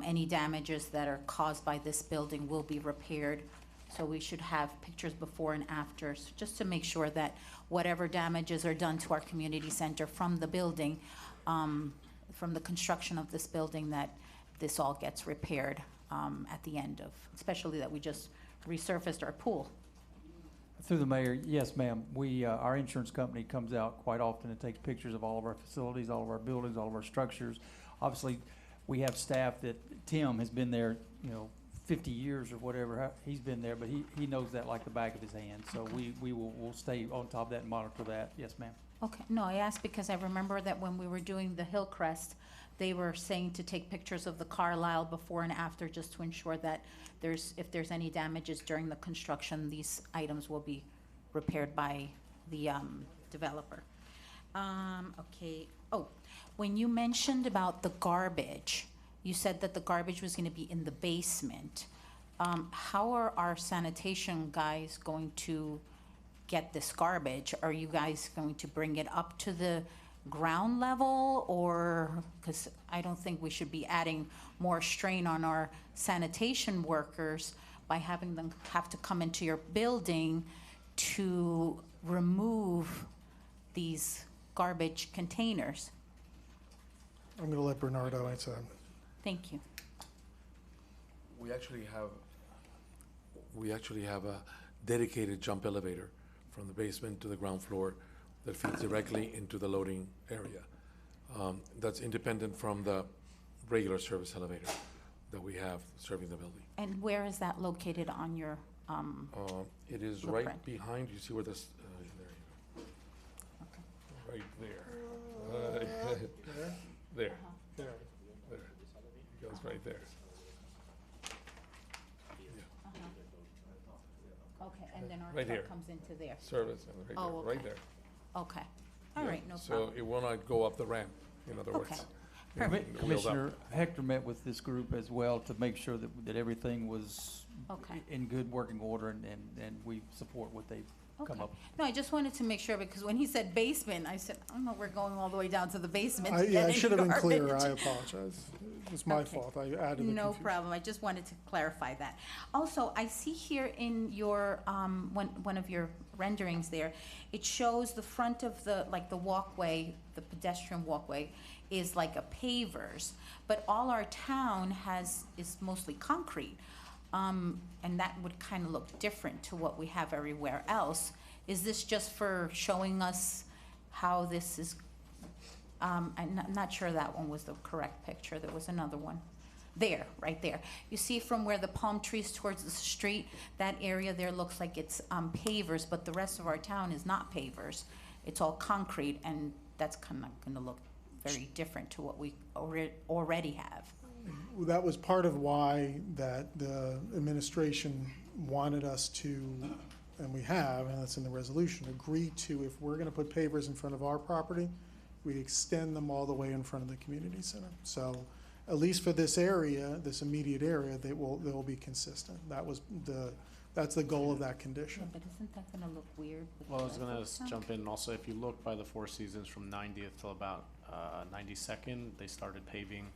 any damages that are caused by this building will be repaired? So we should have pictures before and after, so just to make sure that whatever damages are done to our community center from the building, from the construction of this building, that this all gets repaired at the end of, especially that we just resurfaced our pool. Through the mayor, yes, ma'am. We, our insurance company comes out quite often and takes pictures of all of our facilities, all of our buildings, all of our structures. Obviously, we have staff that, Tim has been there, 50 years or whatever, he's been there, but he knows that like the back of his hand. So we'll stay on top of that and monitor that. Yes, ma'am. Okay, no, I asked because I remember that when we were doing the Hillcrest, they were saying to take pictures of the Carlisle before and after, just to ensure that if there's any damages during the construction, these items will be repaired by the developer. Okay. Oh, when you mentioned about the garbage, you said that the garbage was gonna be in the basement. How are our sanitation guys going to get this garbage? Are you guys going to bring it up to the ground level, or, because I don't think we should be adding more strain on our sanitation workers by having them have to come into your building to remove these garbage containers? I'm gonna let Bernardo answer. Thank you. We actually have a dedicated jump elevator from the basement to the ground floor that feeds directly into the loading area. That's independent from the regular service elevator that we have serving the building. And where is that located on your, It is Blueprint. right behind, you see where this, there you go. Right there. There. There. It goes right there. okay, and then our Right here. truck comes into there? Service, and right Oh, there, right okay. there. Okay, all Yeah. right, no So problem. it will not go up the ramp, in other words. Okay. Yeah, Perfect. wheels up. Commissioner Hector met with this group as well to make sure that everything was Okay. in good working order, and we support what they've come Okay. up. No, I just wanted to make sure, because when he said basement, I said, I don't know, we're going all the way down to the basement to Yeah, get I any should have been clearer, garbage. I apologize. It was my Okay. fault, I added the No confusion. problem, I just wanted to clarify that. Also, I see here in your, one of your renderings there, it shows the front of the, like the walkway, the pedestrian walkway is like a pavers, but all our town is mostly concrete. And that would kind of look different to what we have everywhere else. Is this just for showing us how this is, I'm not sure that one was the correct picture, there was another one. There, right there. You see from where the palm trees towards the street, that area there looks like it's pavers, but the rest of our town is not pavers. It's all concrete, and that's kind of gonna look very different to what we already have. That was part of why that the administration wanted us to, and we have, and it's in the resolution, agree to, if we're gonna put pavers in front of our property, we extend them all the way in front of the community center. So, at least for this area, this immediate area, they will be consistent. That's the goal of that condition. But isn't that gonna look weird? with Well, I the was rest gonna of the town? jump in also, if you look by the Four Seasons from 90th till about 92nd, they started paving.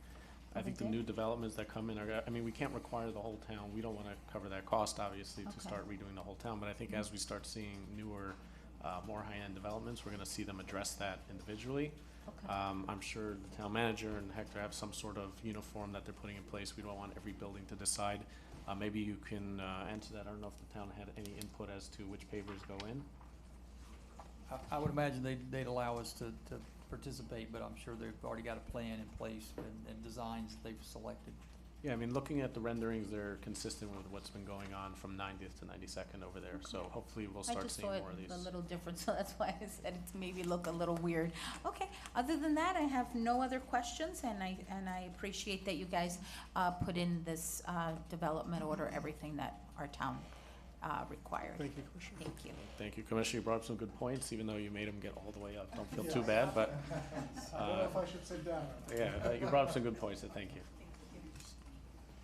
I Oh, think they the did? new developments that come in are, I mean, we can't require the whole town, we don't wanna cover that cost, obviously, to Okay. start redoing the whole town, but I think as we start seeing newer, more high-end developments, we're gonna see them address that individually. Okay. I'm sure the town manager and Hector have some sort of uniform that they're putting in place, we don't want every building to decide. Maybe you can, answer that, I don't know if the town had any input as to which pavers go in. I would imagine they'd allow us to participate, but I'm sure they've already got a plan in place and designs that they've selected. Yeah, I mean, looking at the renderings, they're consistent with what's been going on from 90th to 92nd over there, so hopefully we'll I start just seeing saw it more of these. a little different, so that's why I said it maybe look a little weird. Okay, other than that, I have no other questions, and I appreciate that you guys put in this development order, everything that our town required. Thank you, Commissioner. Thank you. Thank you, Commissioner, you brought up some good points, even though you made them get all the way up, don't feel too bad, but, I don't know if I should sit down. yeah, you brought up some good points, so thank you.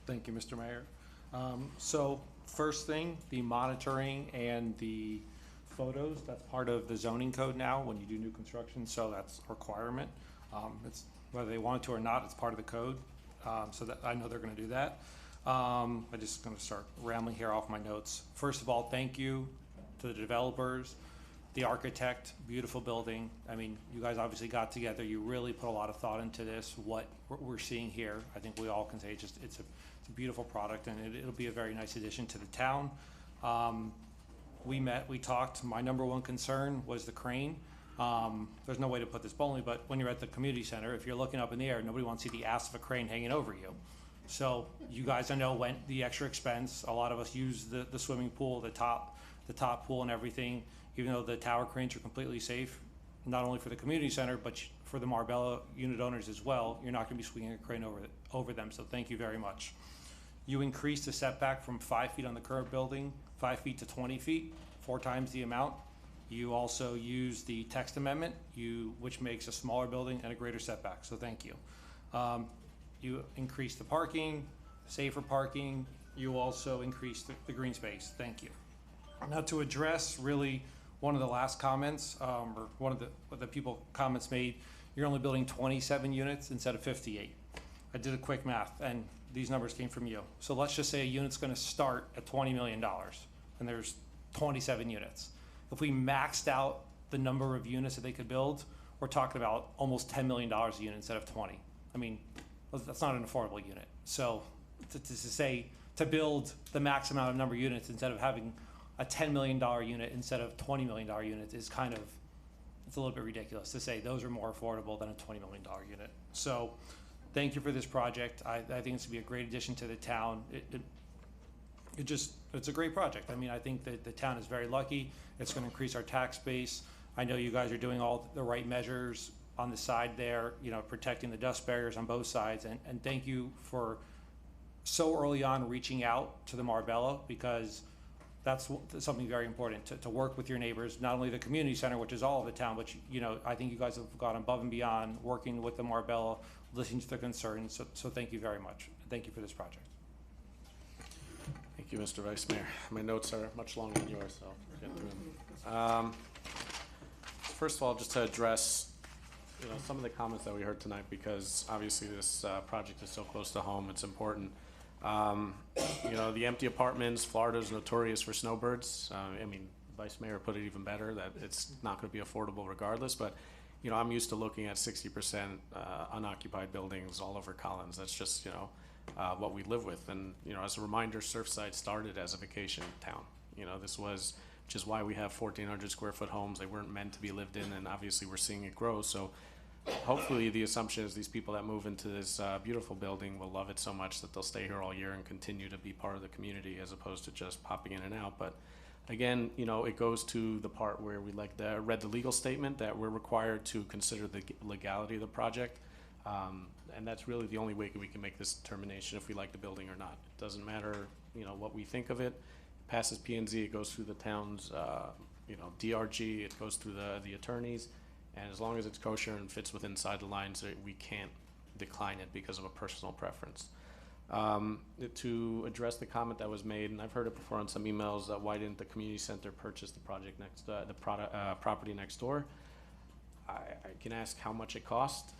Thank you, Mr. Mayor. So first thing, the monitoring and the photos, that's part of the zoning code now when you do new construction, so that's a requirement. It's, whether they want to or not, it's part of the code, so that, I know they're gonna do that. I'm just gonna start rambling here off my notes. First of all, thank you to the developers, the architect, beautiful building. I mean, you guys obviously got together, you really put a lot of thought into this, what we're seeing here. I think we all can say it's a beautiful product, and it'll be a very nice addition to the town. We met, we talked, my number one concern was the crane. There's no way to put this bluntly, but when you're at the community center, if you're looking up in the air, nobody wants to see the ass of a crane hanging over you. So you guys, I know, went the extra expense. A lot of us use the swimming pool, the top pool and everything, even though the tower cranes are completely safe, not only for the community center, but for the Marbella unit owners as well. You're not gonna be swinging a crane over them, so thank you very much. You increased the setback from 5 feet on the current building, 5 feet to 20 feet, 4 times the amount. You also used the text amendment, which makes a smaller building and a greater setback, so thank you. You increase the parking, safer parking, you also increase the green space. Thank you. Now to address really one of the last comments, or one of the people comments made, you're only building 27 units instead of 58. I did a quick math and these numbers came from you. So let's just say a unit's gonna start at $20 million and there's 27 units. If we maxed out the number of units that they could build, we're talking about almost $10 million a unit instead of 20. I mean, that's not an affordable unit. So to build the max amount of number of units instead of having a $10 million unit instead of $20 million unit is kind of, it's a little bit ridiculous to say those are more affordable than a $20 million unit. So thank you for this project. I think it's gonna be a great addition to the town. It's a great project. I mean, I think that the town is very lucky. It's gonna increase our tax base. I know you guys are doing all the right measures on the side there, you know, protecting the dust barriers on both sides. And thank you for so early on reaching out to the Marbella, because that's something very important, to work with your neighbors, not only the community center, which is all of the town, but you know, I think you guys have gone above and beyond working with the Marbella, listening to their concerns. So thank you very much. Thank you for this project. Thank you, Mr. Vice Mayor. My notes are much longer than yours, so I'll get through them. First of all, just to address, you know, some of the comments that we heard tonight, because obviously this project is so close to home, it's important. You know, the empty apartments, Florida is notorious for snowbirds. I mean, Vice Mayor put it even better, that it's not gonna be affordable regardless, but, you know, I'm used to looking at 60% unoccupied buildings all over Collins. That's just, you know, what we live with. And, you know, as a reminder, Surfside started as a vacation town. You know, this was, which is why we have 1,400 square foot homes. They weren't meant to be lived in, and obviously we're seeing it grow. So hopefully the assumption is these people that move into this beautiful building will love it so much that they'll stay here all year and continue to be part of the community, as opposed to just popping in and out. But again, you know, it goes to the part where we read the legal statement that we're required to consider the legality of the project. And that's really the only way we can make this determination if we like the building or not. It doesn't matter, you know, what we think of it. It passes P&Z, it goes through the town's, you know, DRG, it goes through the attorneys. And as long as it's kosher and fits within inside the lines, we can't decline it because of a personal preference. To address the comment that was made, and I've heard it before on some emails, why didn't the community center purchase the project next, property next door? I can ask how much it cost,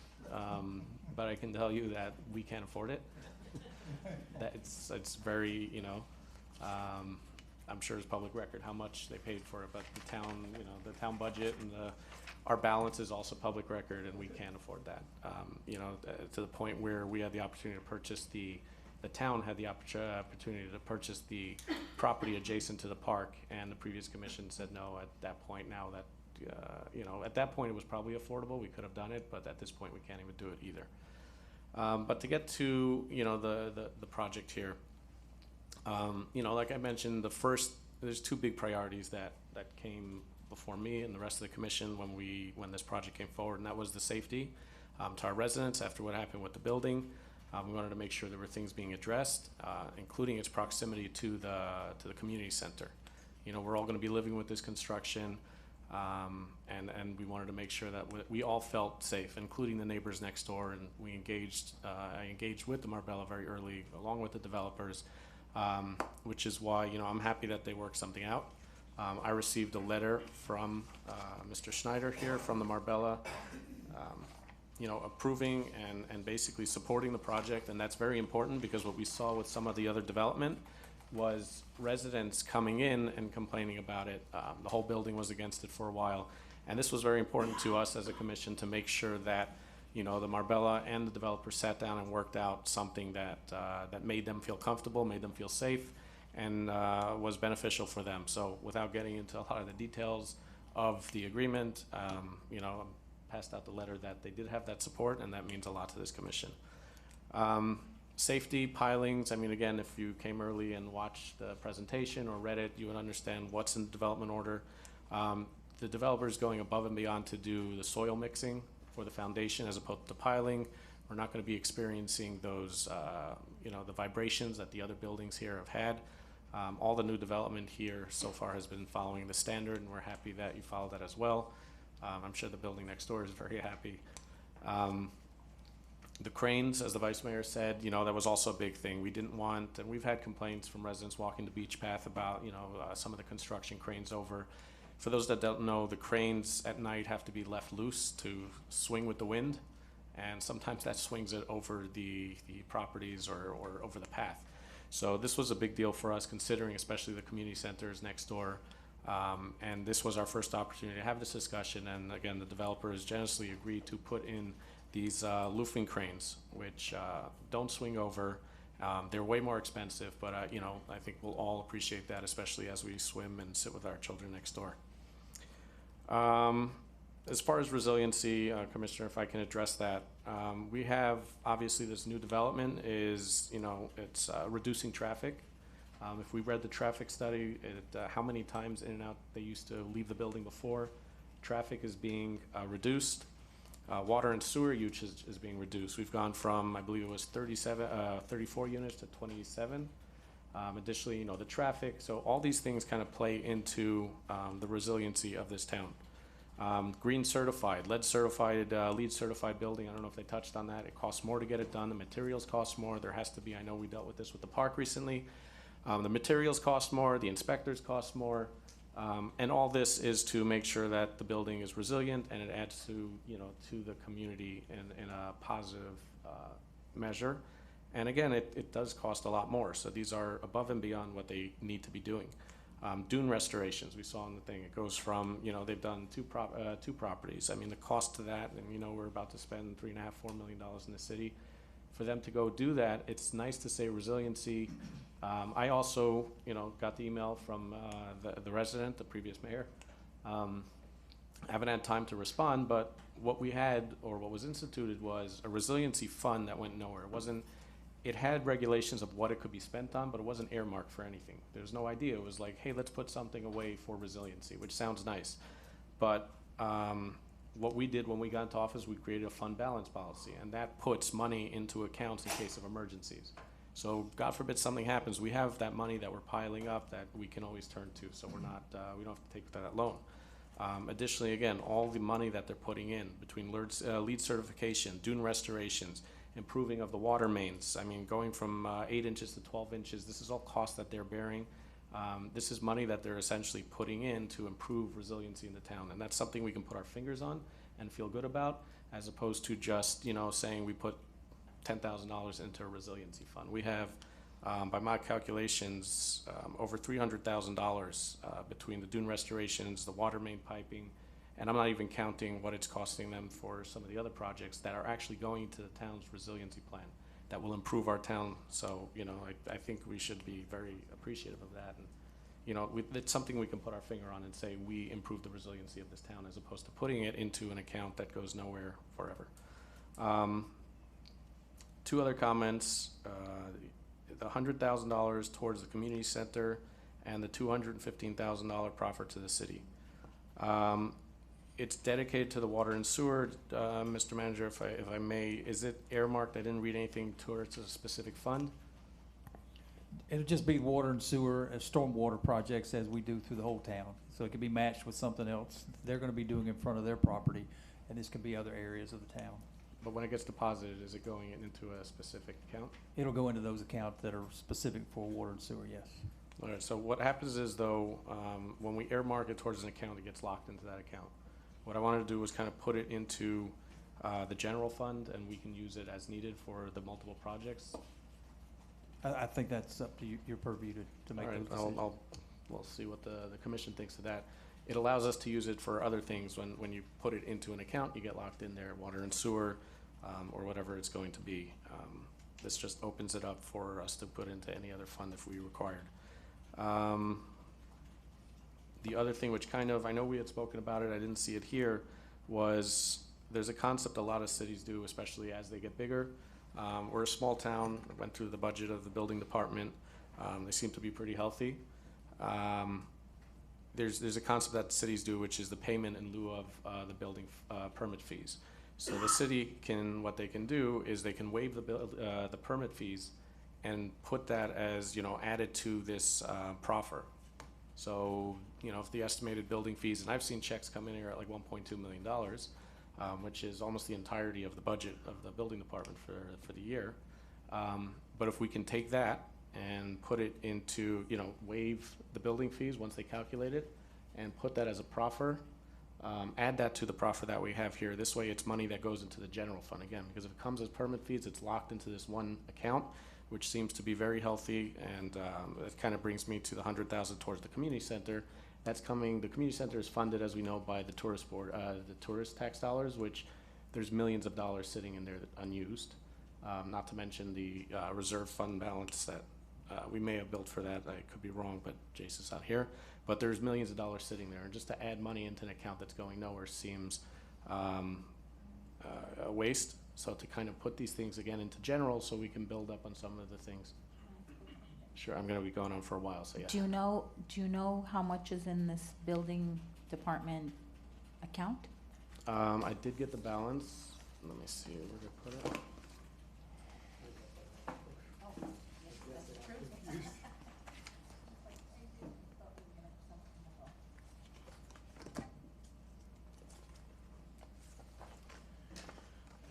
but I can tell you that we can't afford it. That it's very, you know, I'm sure it's public record how much they paid for it, but the town, you know, the town budget and our balance is also public record, and we can't afford that. You know, to the point where we had the opportunity to purchase the town had the opportunity to purchase the property adjacent to the park, and the previous commission said no at that point. Now that, you know, at that point it was probably affordable, we could have done it, but at this point we can't even do it either. But to get to, you know, the project here, you know, like I mentioned, there's two big priorities that came before me and the rest of the commission when this project came forward, and that was the safety to our residents after what happened with the building. We wanted to make sure there were things being addressed, including its proximity to the community center. You know, we're all going to be living with this construction, and we wanted to make sure that we all felt safe, including the neighbors next door. And we engaged, I engaged with the Marbella very early, along with the developers, which is why, you know, I'm happy that they worked something out. I received a letter from Mr. Schneider here from the Marbella, you know, approving and basically supporting the project. And that's very important, because what we saw with some of the other development was residents coming in and complaining about it. The whole building was against it for a while. And this was very important to us as a commission to make sure that, you know, the Marbella and the developer sat down and worked out something that made them feel comfortable, made them feel safe, and was beneficial for them. So without getting into a lot of the details of the agreement, you know, I passed out the letter that they did have that support, and that means a lot to this commission. Safety, pilings, I mean, again, if you came early and watched the presentation or read it, you would understand what's in the development order. The developer is going above and beyond to do the soil mixing for the foundation as opposed to piling. We're not going to be experiencing those, you know, the vibrations that the other buildings here have had. All the new development here so far has been following the standard, and we're happy that you follow that as well. I'm sure the building next door is very happy. The cranes, as the vice mayor said, you know, that was also a big thing. We didn't want, and we've had complaints from residents walking the beach path about, you know, some of the construction cranes over. For those that don't know, the cranes at night have to be left loose to swing with the wind, and sometimes that swings it over the properties or over the path. So this was a big deal for us, considering especially the community centers next door. And this was our first opportunity to have this discussion, and again, the developer has generously agreed to put in these loofing cranes, which don't swing over. They're way more expensive, but you know, I think we'll all appreciate that, especially as we swim and sit with our children next door. As far as resiliency, Commissioner, if I can address that, we have obviously this new development is, you know, it's reducing traffic. If we read the traffic study, how many times in and out they used to leave the building before, traffic is being reduced. Water and sewer usage is being reduced. We've gone from, I believe it was 34 units to 27. Additionally, you know, the traffic, so all these things kind of play into the resiliency of this town. Green certified, lead certified, LEED certified building, I don't know if they touched on that. It costs more to get it done. The materials cost more. There has to be, I know we dealt with this with the park recently. The materials cost more, the inspectors cost more. And all this is to make sure that the building is resilient and it adds to, you know, to the community in a positive measure. And again, it does cost a lot more. So these are above and beyond what they need to be doing. Dune restorations, we saw in the thing, it goes from, you know, they've done two properties. I mean, the cost to that, and you know, we're about to spend $3.5–4 million in the city. For them to go do that, it's nice to say resiliency. I also, you know, got the email from the resident, the previous mayor. I haven't had time to respond, but what we had, or what was instituted, was a resiliency fund that went nowhere. It had regulations of what it could be spent on, but it wasn't earmarked for anything. There was no idea. It was like, hey, let's put something away for resiliency, which sounds nice. But what we did when we got into office, we created a fund balance policy, and that puts money into accounts in case of emergencies. So God forbid something happens, we have that money that we're piling up that we can always turn to, so we're not, we don't have to take that loan. Additionally, again, all the money that they're putting in between LEED certification, dune restorations, improving of the water mains, I mean, going from 8 inches to 12 inches, this is all costs that they're bearing. This is money that they're essentially putting in to improve resiliency in the town, and that's something we can put our fingers on and feel good about, as opposed to just, you know, saying we put $10,000 into a resiliency fund. We have, by my calculations, over $300,000 between the dune restorations, the water main piping, and I'm not even counting what it's costing them for some of the other projects that are actually going into the town's resiliency plan that will improve our town. So, you know, I think we should be very appreciative of that. And, you know, it's something we can put our finger on and say we improve the resiliency of this town, as opposed to putting it into an account that goes nowhere forever. Two other comments, the $100,000 towards the community center and the $215,000 proffer to the city. It's dedicated to the water and sewer, Mr. Manager, if I may. Is it earmarked? I didn't read anything towards a specific fund. It'll just be water and sewer, stormwater projects as we do through the whole town. So it can be matched with something else they're gonna be doing in front of their property, and this could be other areas of the town. But when it gets deposited, is it going into a specific account? It'll go into those accounts that are specific for water and sewer, yes. All right, so what happens is, though, when we earmark it towards an account, it gets locked into that account. What I wanted to do was kind of put it into the general fund, and we can use it as needed for the multiple projects. I think that's up to you, your purview to make those decisions. We'll see what the commission thinks of that. It allows us to use it for other things. When you put it into an account, you get locked in there, water and sewer, or whatever it's going to be. This just opens it up for us to put into any other fund if we required. The other thing, which kind of, I know we had spoken about it, I didn't see it here, was there's a concept a lot of cities do, especially as they get bigger. We're a small town, went through the budget of the building department. They seem to be pretty healthy. There's a concept that cities do, which is the payment in lieu of the building permit fees. So the city can, what they can do is they can waive the permit fees and put that as, you know, added to this proffer. So, you know, if the estimated building fees, and I've seen checks come in here at like $1.2 million, which is almost the entirety of the budget of the building department for the year. But if we can take that and put it into, waive the building fees once they calculate it, and put that as a proffer, add that to the proffer that we have here. This way, it's money that goes into the general fund again, because if it comes as permit fees, it's locked into this one account, which seems to be very healthy, and it kind of brings me to the 100,000 towards the community center. That's coming. The community center is funded, as we know, by the tourist board, the tourist tax dollars, which there's millions of dollars sitting in there that unused. Not to mention the reserve fund balance that we may have built for that. I could be wrong, but Jason's not here. But there's millions of dollars sitting there, and just to add money into an account that's going nowhere seems a waste. So to kind of put these things again into general, so we can build up on some of the things. Sure, I'm going to be going on for a while, so yeah. Do you know how much is in this building department account? I did get the balance. Let me see, where did I put it?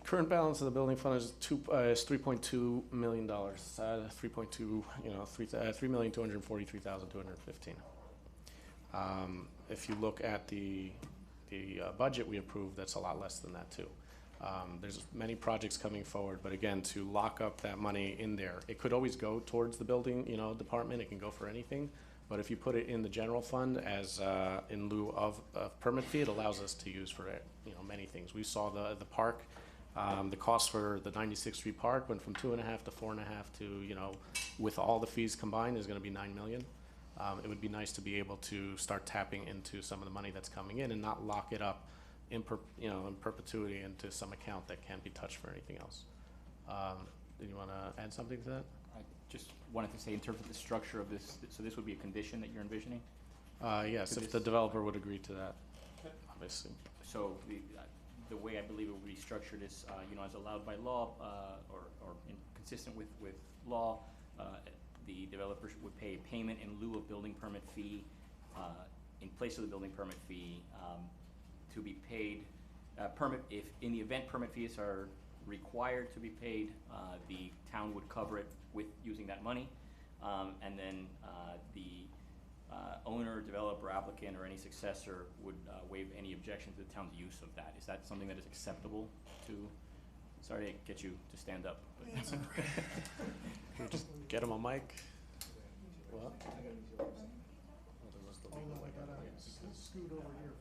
Current balance of the building fund is $3.2 million. 3,243,215. If you look at the budget we approved, that's a lot less than that too. There's many projects coming forward, but again, to lock up that money in there, it could always go towards the building, department. It can go for anything, but if you put it in the general fund as in lieu of a permit fee, it allows us to use for many things. We saw the park. The cost for the 96th Street Park went from 2.5 to 4.5 to, with all the fees combined, is going to be $9 million. It would be nice to be able to start tapping into some of the money that's coming in and not lock it up in perpetuity into some account that can't be touched for anything else. Did you want to add something to that? I just wanted to say, in terms of the structure of this, so this would be a condition that you're envisioning? Yes, if the developer would agree to that, obviously. So the way I believe it would be structured is, as allowed by law, or consistent with law, the developers would pay a payment in lieu of building permit fee, in place of the building permit fee, to be paid, if in the event permit fees are required to be paid, the town would cover it with using that money, and then the owner, developer, applicant, or any successor would waive any objection to the town's use of that. Is that something that is acceptable to? Sorry to get you to stand up. But Can we just get him a mic? What? Scoot over here first.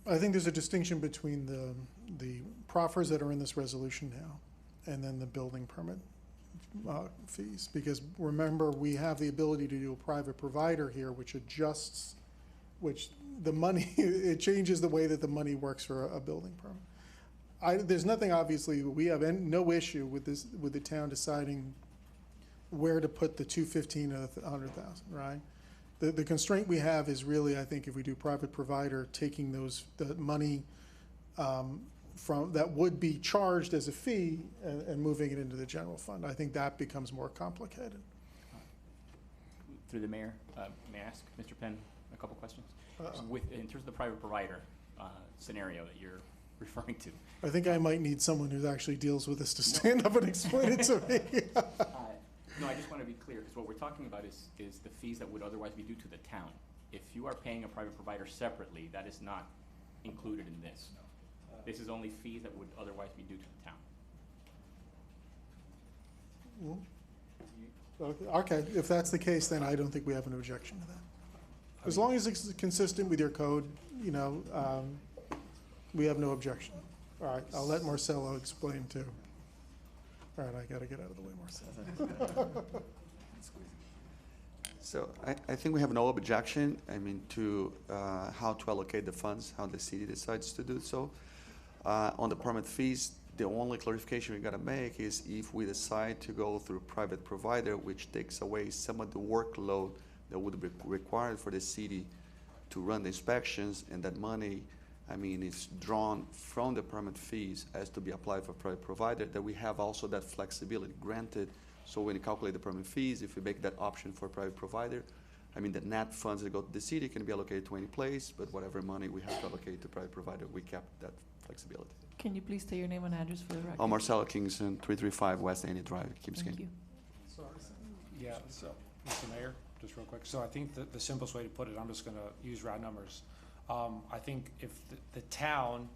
I think there's a distinction between the proffers that are in this resolution now and then the building permit fees. Because remember, we have the ability to do a private provider here, which adjusts, the money, it changes the way that the money works for a building permit. There's nothing, obviously, we have no issue with this, with the town deciding where to put the 215 or the 100,000, right? The constraint we have is really, I think, if we do private provider, taking the money from, that would be charged as a fee and moving it into the general fund. I think that becomes more complicated. Through the mayor, may I ask Mr. Penn a couple questions? In terms of the private provider scenario that you're referring to. I think I might need someone who actually deals with this to stand up and explain it to me. No, I just want to be clear, because what we're talking about is the fees that would otherwise be due to the town. If you are paying a private provider separately, that is not included in this. This is only fees that would otherwise be due to the town. Okay, if that's the case, then I don't think we have an objection to that. As long as it's consistent with your code, we have no objection. All right, I'll let Marcelo explain too. All right, I gotta get out of the way, Marcelo. So I think we have no objection, to how to allocate the funds, how the city decides to do so. On the permit fees, the only clarification we gotta make is if we decide to go through private provider, which takes away some of the workload that would be required for the city to run the inspections, and that money I mean, it's drawn from the permit fees as to be applied for private provider, that we have also that flexibility granted. So when you calculate the permit fees, if you make that option for private provider, I mean, the net funds that go to the city can be allocated to any place, but whatever money we have to allocate to private provider, we kept that flexibility. Can you please state your name and address for the record? Marcelo Kingston, 335 West Annie Drive, Key Thank Biscayne. you. Yeah, so, Mr. Mayor, just real quick. So I think the simplest way to put it, I'm just gonna use round numbers. I think if the town,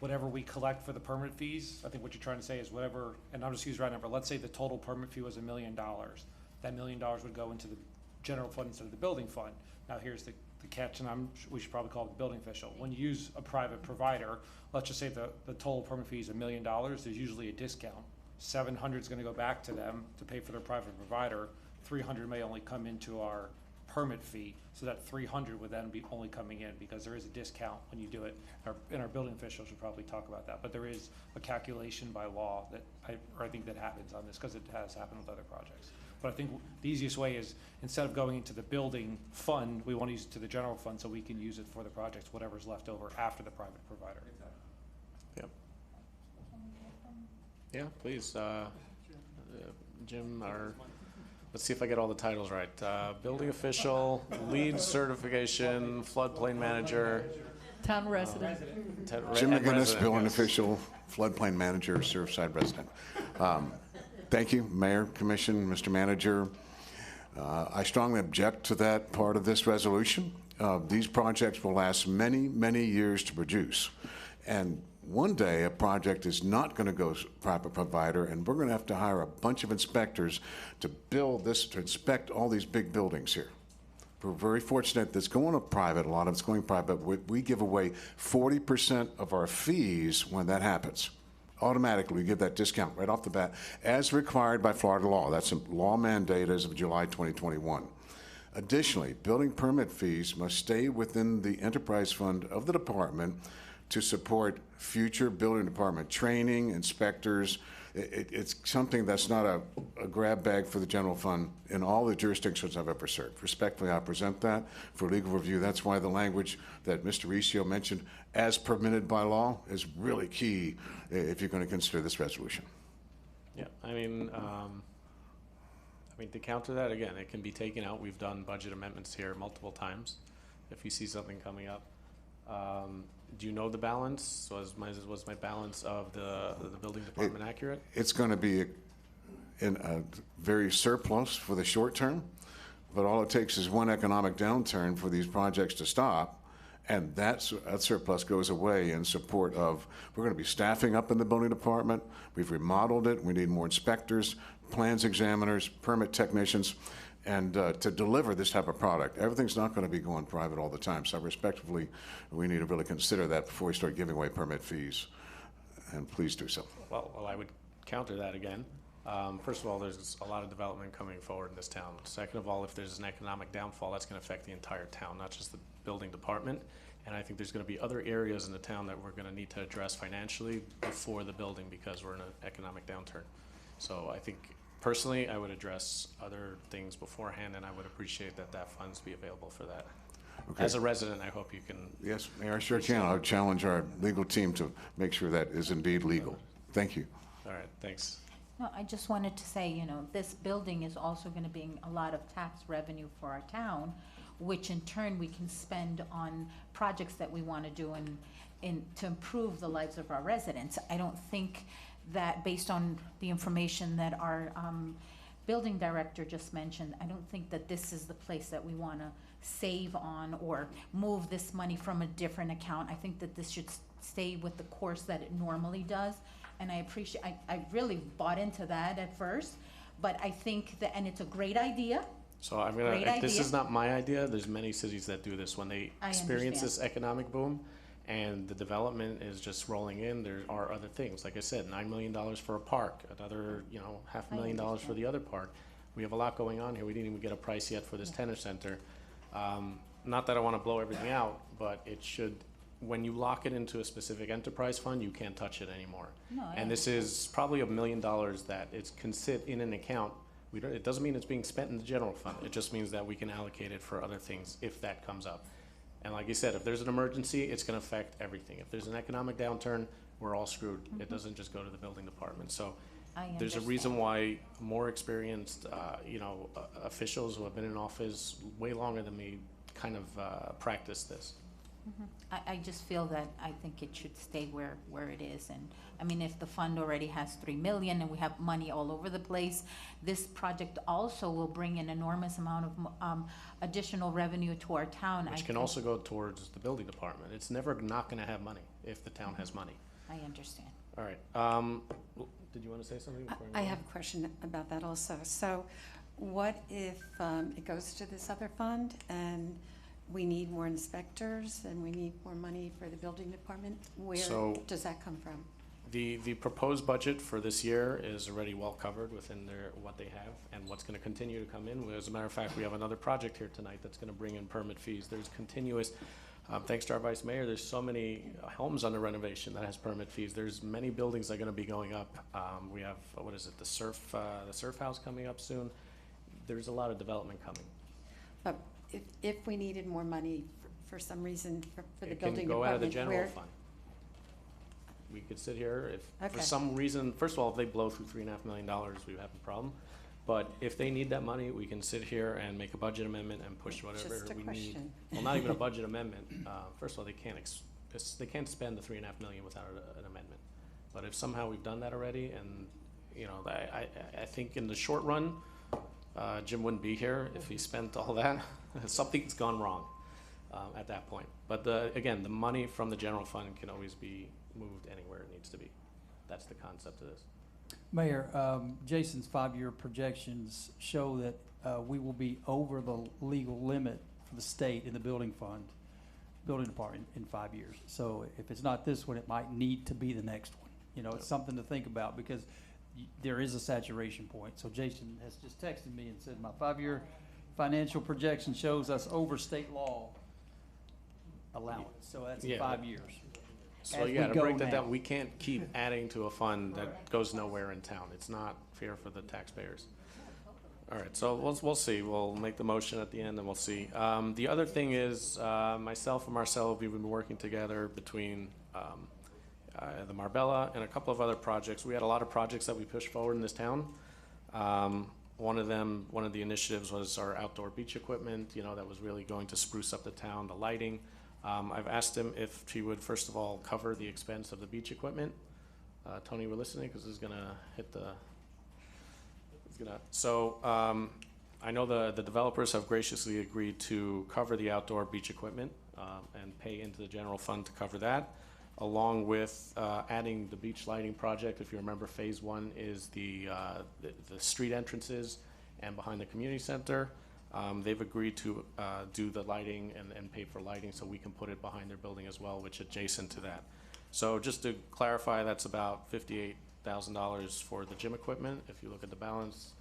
whatever we collect for the permit fees, I think what you're trying to say is whatever, and I'll just use round number, let's say the total permit fee was $1 million. That $1 million would go into the general fund instead of the building fund. Now here's the catch, and we should probably call it the building official. When you use a private provider, let's just say the total permit fee is $1 million, there's usually a discount. 700 is gonna go back to them to pay for their private provider. 300 may only come into our permit fee, so that 300 would then be only coming in because there is a discount when you do it. And our building officials should probably talk about that, but there is a calculation by law that I think that happens on this because it has happened with other projects. But I think the easiest way is, instead of going into the building fund, we want to use it to the general fund so we can use it for the projects, whatever's left over after the private provider. Yep. Yeah, please, Jim, let's see if I get all the titles right. Building official, lead certification, floodplain manager. Town resident. Jim McGinnis, resident, building yes. official, floodplain manager, Surfside resident. Thank you, Mayor, Commission, Mr. Manager. I strongly object to that part of this resolution. These projects will last many, many years to produce. And one day, a project is not going to go private provider, and we're going to have to hire a bunch of inspectors to build this, to inspect all these big buildings here. We're very fortunate that's going to private, a lot of it's going private. We give away 40% of our fees when that happens. Automatically, we give that discount right off the bat, as required by Florida law. That's a law mandate as of July 2021. Additionally, building permit fees must stay within the enterprise fund of the department to support future building department training, inspectors. It's something that's not a grab bag for the general fund in all the jurisdictions I've ever served. Respectfully, I present that for legal review. That's why the language that Mr. Riccio mentioned, as permitted by law, is really key if you're going to consider this resolution. Yeah, I mean, to counter that, again, it can be taken out. We've done budget amendments here multiple times. If you see something coming up, do you know the balance? Was my balance of the building department accurate? It's going to be in a very surplus for the short term, but all it takes is one economic downturn for these projects to stop, and that surplus goes away in support of, we're going to be staffing up in the building department. We've remodeled it. We need more inspectors, plans examiners, permit technicians, and to deliver this type of product. Everything's not going to be going private all the time, so respectively, we need to really consider that before we start giving away permit fees, and please do so. Well, I would counter that again. First of all, there's a lot of development coming forward in this town. Second of all, if there's an economic downfall, that's going to affect the entire town, not just the building department. And I think there's going to be other areas in the town that we're going to need to address financially before the building, because we're in an economic downturn. So I think, personally, I would address other things beforehand, and I would appreciate that funds be available for that. Okay. As a resident, I hope you can. Yes, Mayor, I sure can. I'll challenge our legal team to make sure that is indeed legal. Thank you. All right, thanks. No, I just wanted to say, this building is also going to bring a lot of tax revenue for our town, which in turn we can spend on projects that we want to do to improve the lives of our residents. I don't think that, based on the information that our building director just mentioned, I don't think that this is the place that we want to save on or move this money from a different account. I think that this should stay with the course that it normally does. And I appreciate, I really bought into that at first, but I think that, and it's a great idea. So I'm gonna, this is not my idea. There's many cities that do this when they experience this economic boom and the development is just rolling in. There are other things, like I said, $9 million for a park, another, $500,000 for the other park. We have a lot going on here. We didn't even get a price yet for this tennis center. Not that I want to blow everything out, but it should, when you lock it into a specific enterprise fund, you can't touch it anymore. No, and this is probably $1 million that can sit in an account. It doesn't mean it's being spent in the general fund. It just means that we can allocate it for other things if that comes up. And like you said, if there's an emergency, it's gonna affect everything. If there's an economic downturn, we're all screwed. It doesn't just go to the building department. So I there's a reason understand. why more experienced, officials who have been in office way longer than me kind of practice this. I just feel that I think it should stay where it is. And, I mean, if the fund already has 3 million and we have money all over the place, this project also will bring an enormous amount of additional revenue to our town. Which can also go towards the building department. It's never not gonna have money if the town has money. I understand. All right, did you wanna say something before? I have a question about that also. So what if it goes to this other fund and we need more inspectors and we need more money for the building department? Where So- does that come from? The proposed budget for this year is already well covered within what they have and what's gonna continue to come in. As a matter of fact, we have another project here tonight that's gonna bring in permit fees. There's continuous, thanks to our vice mayor, there's so many homes under renovation that has permit fees. There's many buildings that are gonna be going up. We have, what is it, the surf house coming up soon. There's a lot of development coming. But if we needed more money for some reason for the It can building go out of the department, general where? fund. We could sit here, if for Okay. some reason, first of all, if they blow through $3.5 million, we have a problem. But if they need that money, we can sit here and make a budget amendment and push whatever Just a we need. question. Well, not even a budget amendment. First of all, they can't spend the $3.5 million without an amendment. But if somehow we've done that already, and, I think in the short run, Jim wouldn't be here if he spent all that. Something's gone wrong at that point. But again, the money from the general fund can always be moved anywhere it needs to be. That's the concept of this. Mayor, Jason's 5-year projections show that we will be over the legal limit for the state in the building department in 5 years. So if it's not this one, it might need to be the next one. It's something to think about because there is a saturation point. So Jason has just texted me and said, my 5-year financial projection shows us over state law allowance. So that's Yeah. 5 years. So As you we gotta go break that now. down. We can't keep adding to a fund that goes nowhere in town. It's not fair for the taxpayers. All right, so we'll see. We'll make the motion at the end and we'll see. The other thing is, myself and Marcelo, we've been working together between, the Marbella and a couple of other projects. We had a lot of projects that we pushed forward in this town. One of the initiatives was our outdoor beach equipment, that was really going to spruce up the town, the lighting. I've asked him if he would, first of all, cover the expense of the beach equipment. Tony, we're listening, because this is gonna hit I know the developers have graciously agreed to cover the outdoor beach equipment, and pay into the general fund to cover that, along with, adding the beach lighting project. If you remember, phase 1 is the street entrances and behind the community center. They've agreed to do the lighting and pay for lighting, so we can put it behind their building as well, which adjacent to that. So just to clarify, that's about $58,000 for the gym equipment, if you look at the balance.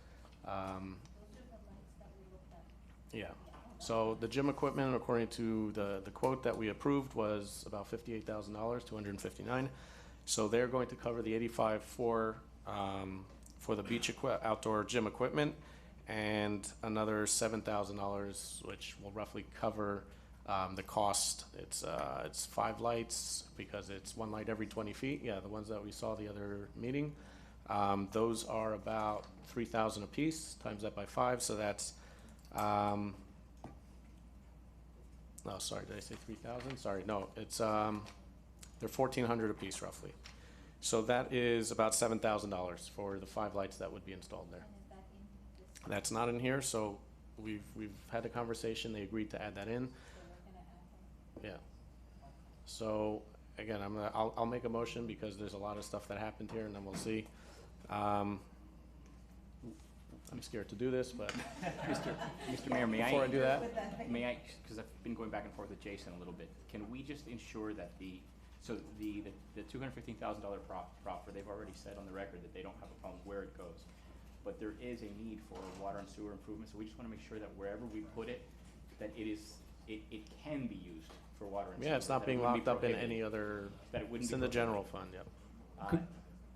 Yeah, so the gym equipment, according to the quote that we approved, was about $58,000, $259. So they're going to cover the 85 for the beach outdoor gym equipment, and another $7,000, which will roughly cover the cost. It's 5 lights, because it's 1 light every 20 feet. Yeah, the ones that we saw the other meeting. Those are about $3,000 a piece. Times that by 5, so that's. Oh, sorry, did I say 3,000? Sorry, no. It's they're $1,400 a piece roughly. So that is about $7,000 for the 5 lights that would be installed there. That's not in here, so we've had a conversation. They agreed to add that in. Yeah. So again, I'll make a motion, because there's a lot of stuff that happened here, and then we'll see. I'm scared to do this, but Mr. Mayor, may before I do that, may I, because I've been going back and forth with Jason a little bit, can we just ensure that the $215,000 proffer, they've already said on the record that they don't have a problem where it goes, but there is a need for water and sewer improvements, so we just want to make sure that wherever we put it, that it can be used for water and sewer. yeah, it's not that it being wouldn't be locked up in prohibited, any other. that it wouldn't It's be in the prohibited. general fund. Yep.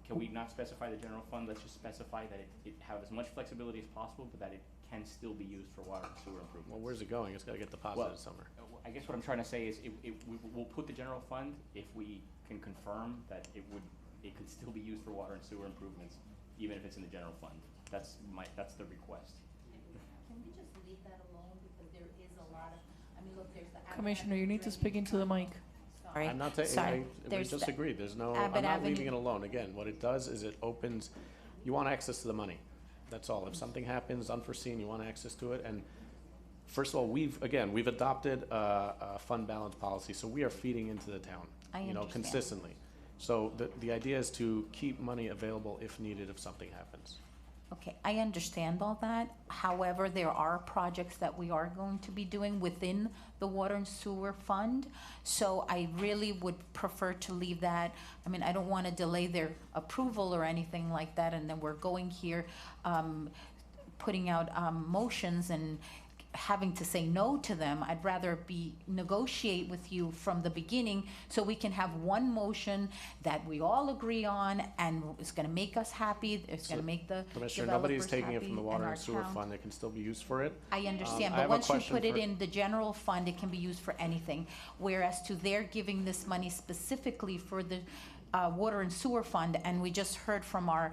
Can we not specify the general fund? Let's just specify that it have as much flexibility as possible, but that it can still be used for water and sewer improvement. Well, where's it going? It's gotta get deposited somewhere. I guess what I'm trying to say is, we'll put the general fund if we can confirm that it could still be used for water and sewer improvements, even if it's in the general fund. That's the request. Can we just leave that alone, because there is a lot of, I mean, look, there's the. Commissioner, you need to speak into the mic. Sorry. I'm not taking, Sorry. we There's just the agreed, there's no, Abbott I'm not Avenue. leaving it alone. Again, what it does is it opens, you want access to the money. That's all. If something happens unforeseen, you want access to it. And first of all, we've adopted a fund balance policy, so we are feeding into the town, I understand. consistently. So the idea is to keep money available if needed, if something happens. Okay, I understand all that. However, there are projects that we are going to be doing within the water and sewer fund. So I really would prefer to leave that. I mean, I don't want to delay their approval or anything like that, and then we're going here, putting out motions and having to say no to them. I'd rather negotiate with you from the beginning, so we can have one motion that we all agree on, and it's gonna make us happy, it's gonna make the Commissioner, developers nobody's taking it happy from the and water our and sewer town. fund. It can still be used for it. I understand, I but have a once you question put it for- in the general fund, it can be used for anything. Whereas to they're giving this money specifically for the water and sewer fund, and we just heard from our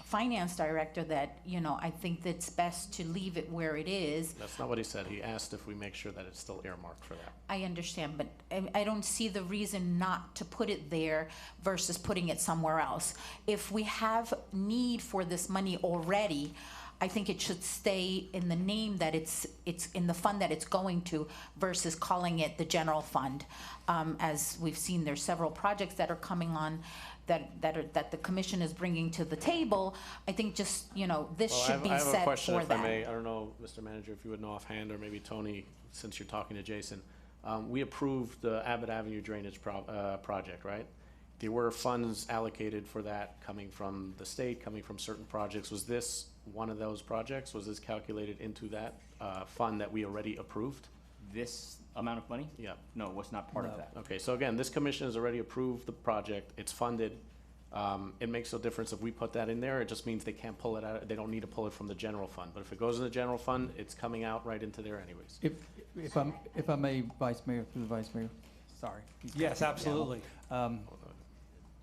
finance director that, I think that's best to leave it where it is. That's not what he said. He asked if we make sure that it's still earmarked for that. I understand, but I don't see the reason not to put it there versus putting it somewhere else. If we have need for this money already, I think it should stay in the name that it's in the fund that it's going to, versus calling it the general fund. As we've seen, there's several projects that are coming on that the commission is bringing to the table. I think just, this should be I have a set question, for if I may. that. I don't know, Mr. Manager, if you would know offhand, or maybe Tony, since you're talking to Jason. We approved the Abbott Avenue drainage project, right? There were funds allocated for that coming from the state, coming from certain projects. Was this one of those projects? Was this calculated into that fund that we already approved? This amount of money? Yeah. No, it was not part of that. Okay, so again, this commission has already approved the project. It's funded. It makes no difference if we put that in there. It just means they can't pull it out. They don't need to pull it from the general fund. But if it goes in the general fund, it's coming out right into there anyways. If I may, Vice Mayor, through the Vice Mayor, sorry. Yes, absolutely.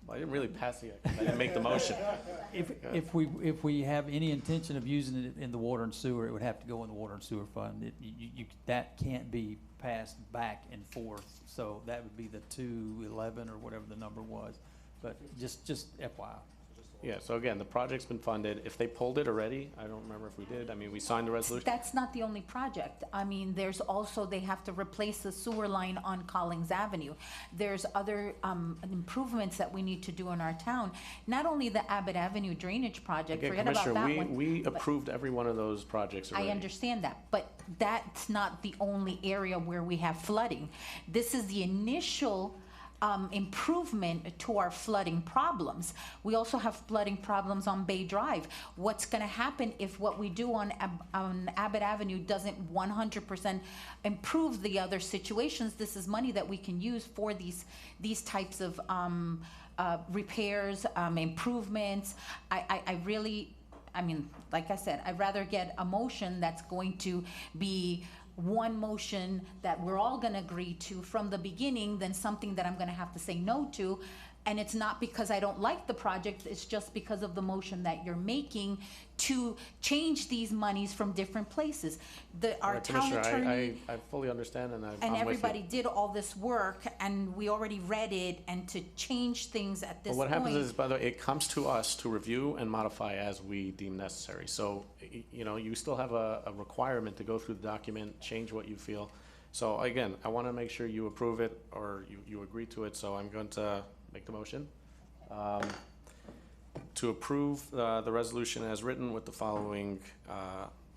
Well, I didn't really pass the, I didn't make the motion. If we have any intention of using it in the water and sewer, it would have to go in the water and sewer fund. That can't be passed back and forth, so that would be the 211 or whatever the number was. But just FYI. Yeah, so again, the project's been funded. If they pulled it already, I don't remember if we did. I mean, we signed the resolution. That's not the only project. I mean, there's also, they have to replace the sewer line on Collins Avenue. There's other improvements that we need to do in our town. Not only the Abbott Avenue drainage project, Again, forget about that Commissioner, one. we but approved every one of those projects already. I understand that, but that's not the only area where we have flooding. This is the initial improvement to our flooding problems. We also have flooding problems on Bay Drive. What's going to happen if what we do on Abbott Avenue doesn't 100% improve the other situations? This is money that we can use for these types of repairs, improvements. I really, like I said, I'd rather get a motion that's going to be one motion that we're all gonna agree to from the beginning than something that I'm gonna have to say no to. And it's not because I don't like the project, it's just because of the motion that you're making to change these monies from different places. Our town attorney I fully understand, and I'm and with you. everybody did all this work, and we already read it, and to change things at this But what point. happens is, by the way, it comes to us to review and modify as we deem necessary. So, you still have a requirement to go through the document, change what you feel. So again, I want to make sure you approve it or you agree to it, so I'm going to make the motion. To approve the resolution as written with the following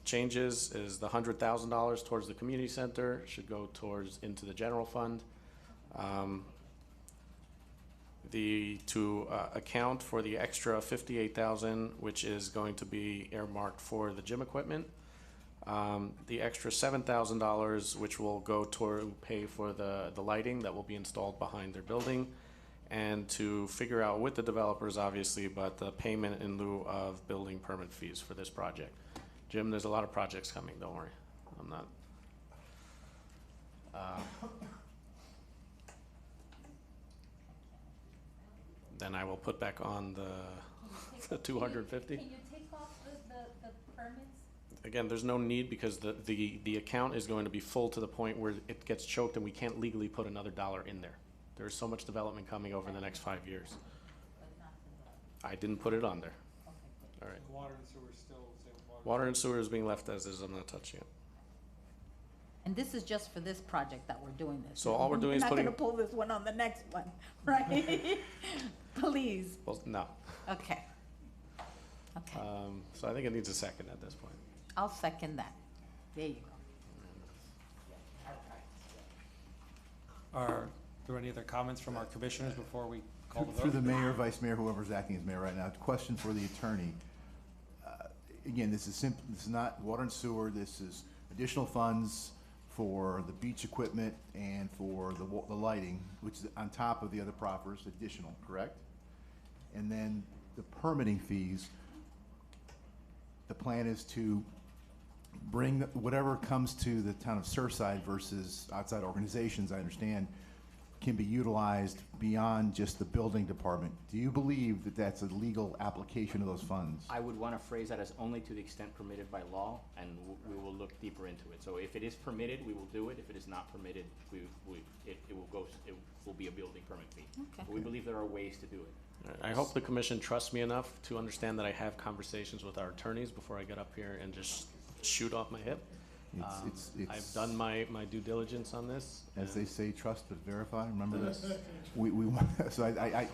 changes is the $100,000 towards the community center should go into the general fund. To account for the extra $58,000, which is going to be earmarked for the gym equipment. The extra $7,000, which will go toward pay for the lighting that will be installed behind their building, and to figure out with the developers, obviously, but the payment in lieu of building permit fees for this project. Jim, there's a lot of projects coming, don't worry. I'm not. Then I will put back on the 250. Can you take off the permits? Again, there's no need because the account is going to be full to the point where it gets choked and we can't legally put another dollar in there. There's so much development coming over the next 5 years. I didn't put it on there. All right. Water and sewer still, Water and sewer is being left as is. I'm not touching it. And this is just for this project that we're doing this. So all we're doing is We're putting- not gonna pull this one on the next one, right? Please. Well, no. Okay. Okay. So I think it needs a second at this point. I'll second that. There you go. Are there any other comments from our commissioners before we call the vote? Through the mayor, vice mayor, whoever's acting as mayor right now, question for the attorney. Again, this is simple, this is not water and sewer, this is additional funds for the beach equipment and for the lighting, which is on top of the other proffers, additional, correct? And then the permitting fees, the plan is to bring whatever comes to the town of Surfside versus outside organizations, I understand, can be utilized beyond just the building department. Do you believe that that's a legal application of those funds? I would want to phrase that as only to the extent permitted by law, and we will look deeper into it. So if it is permitted, we will do it. If it is not permitted, it will be a building permit fee. Okay. But we believe there are ways to do it. I hope the commission trusts me enough to understand that I have conversations with our attorneys before I get up here and just shoot off my hip. I've done my due diligence on this. As they say, trust but verify, remember this? So I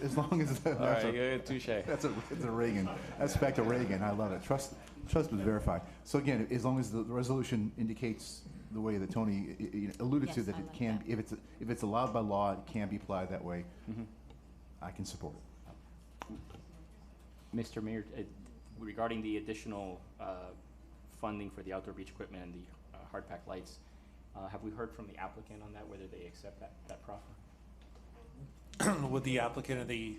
as long as. All right, yeah, touche. That's a Reagan, that's back to Reagan, I love it, trust but verify. So again, as long as the resolution indicates the way that Tony alluded to, Yes, that I it like can, that. if it's allowed by law, it can be applied that way, I can support it. Mr. Mayor, regarding the additional funding for the outdoor beach equipment and the hard pack lights, have we heard from the applicant on that, whether they accept that proffer? Would the applicant or the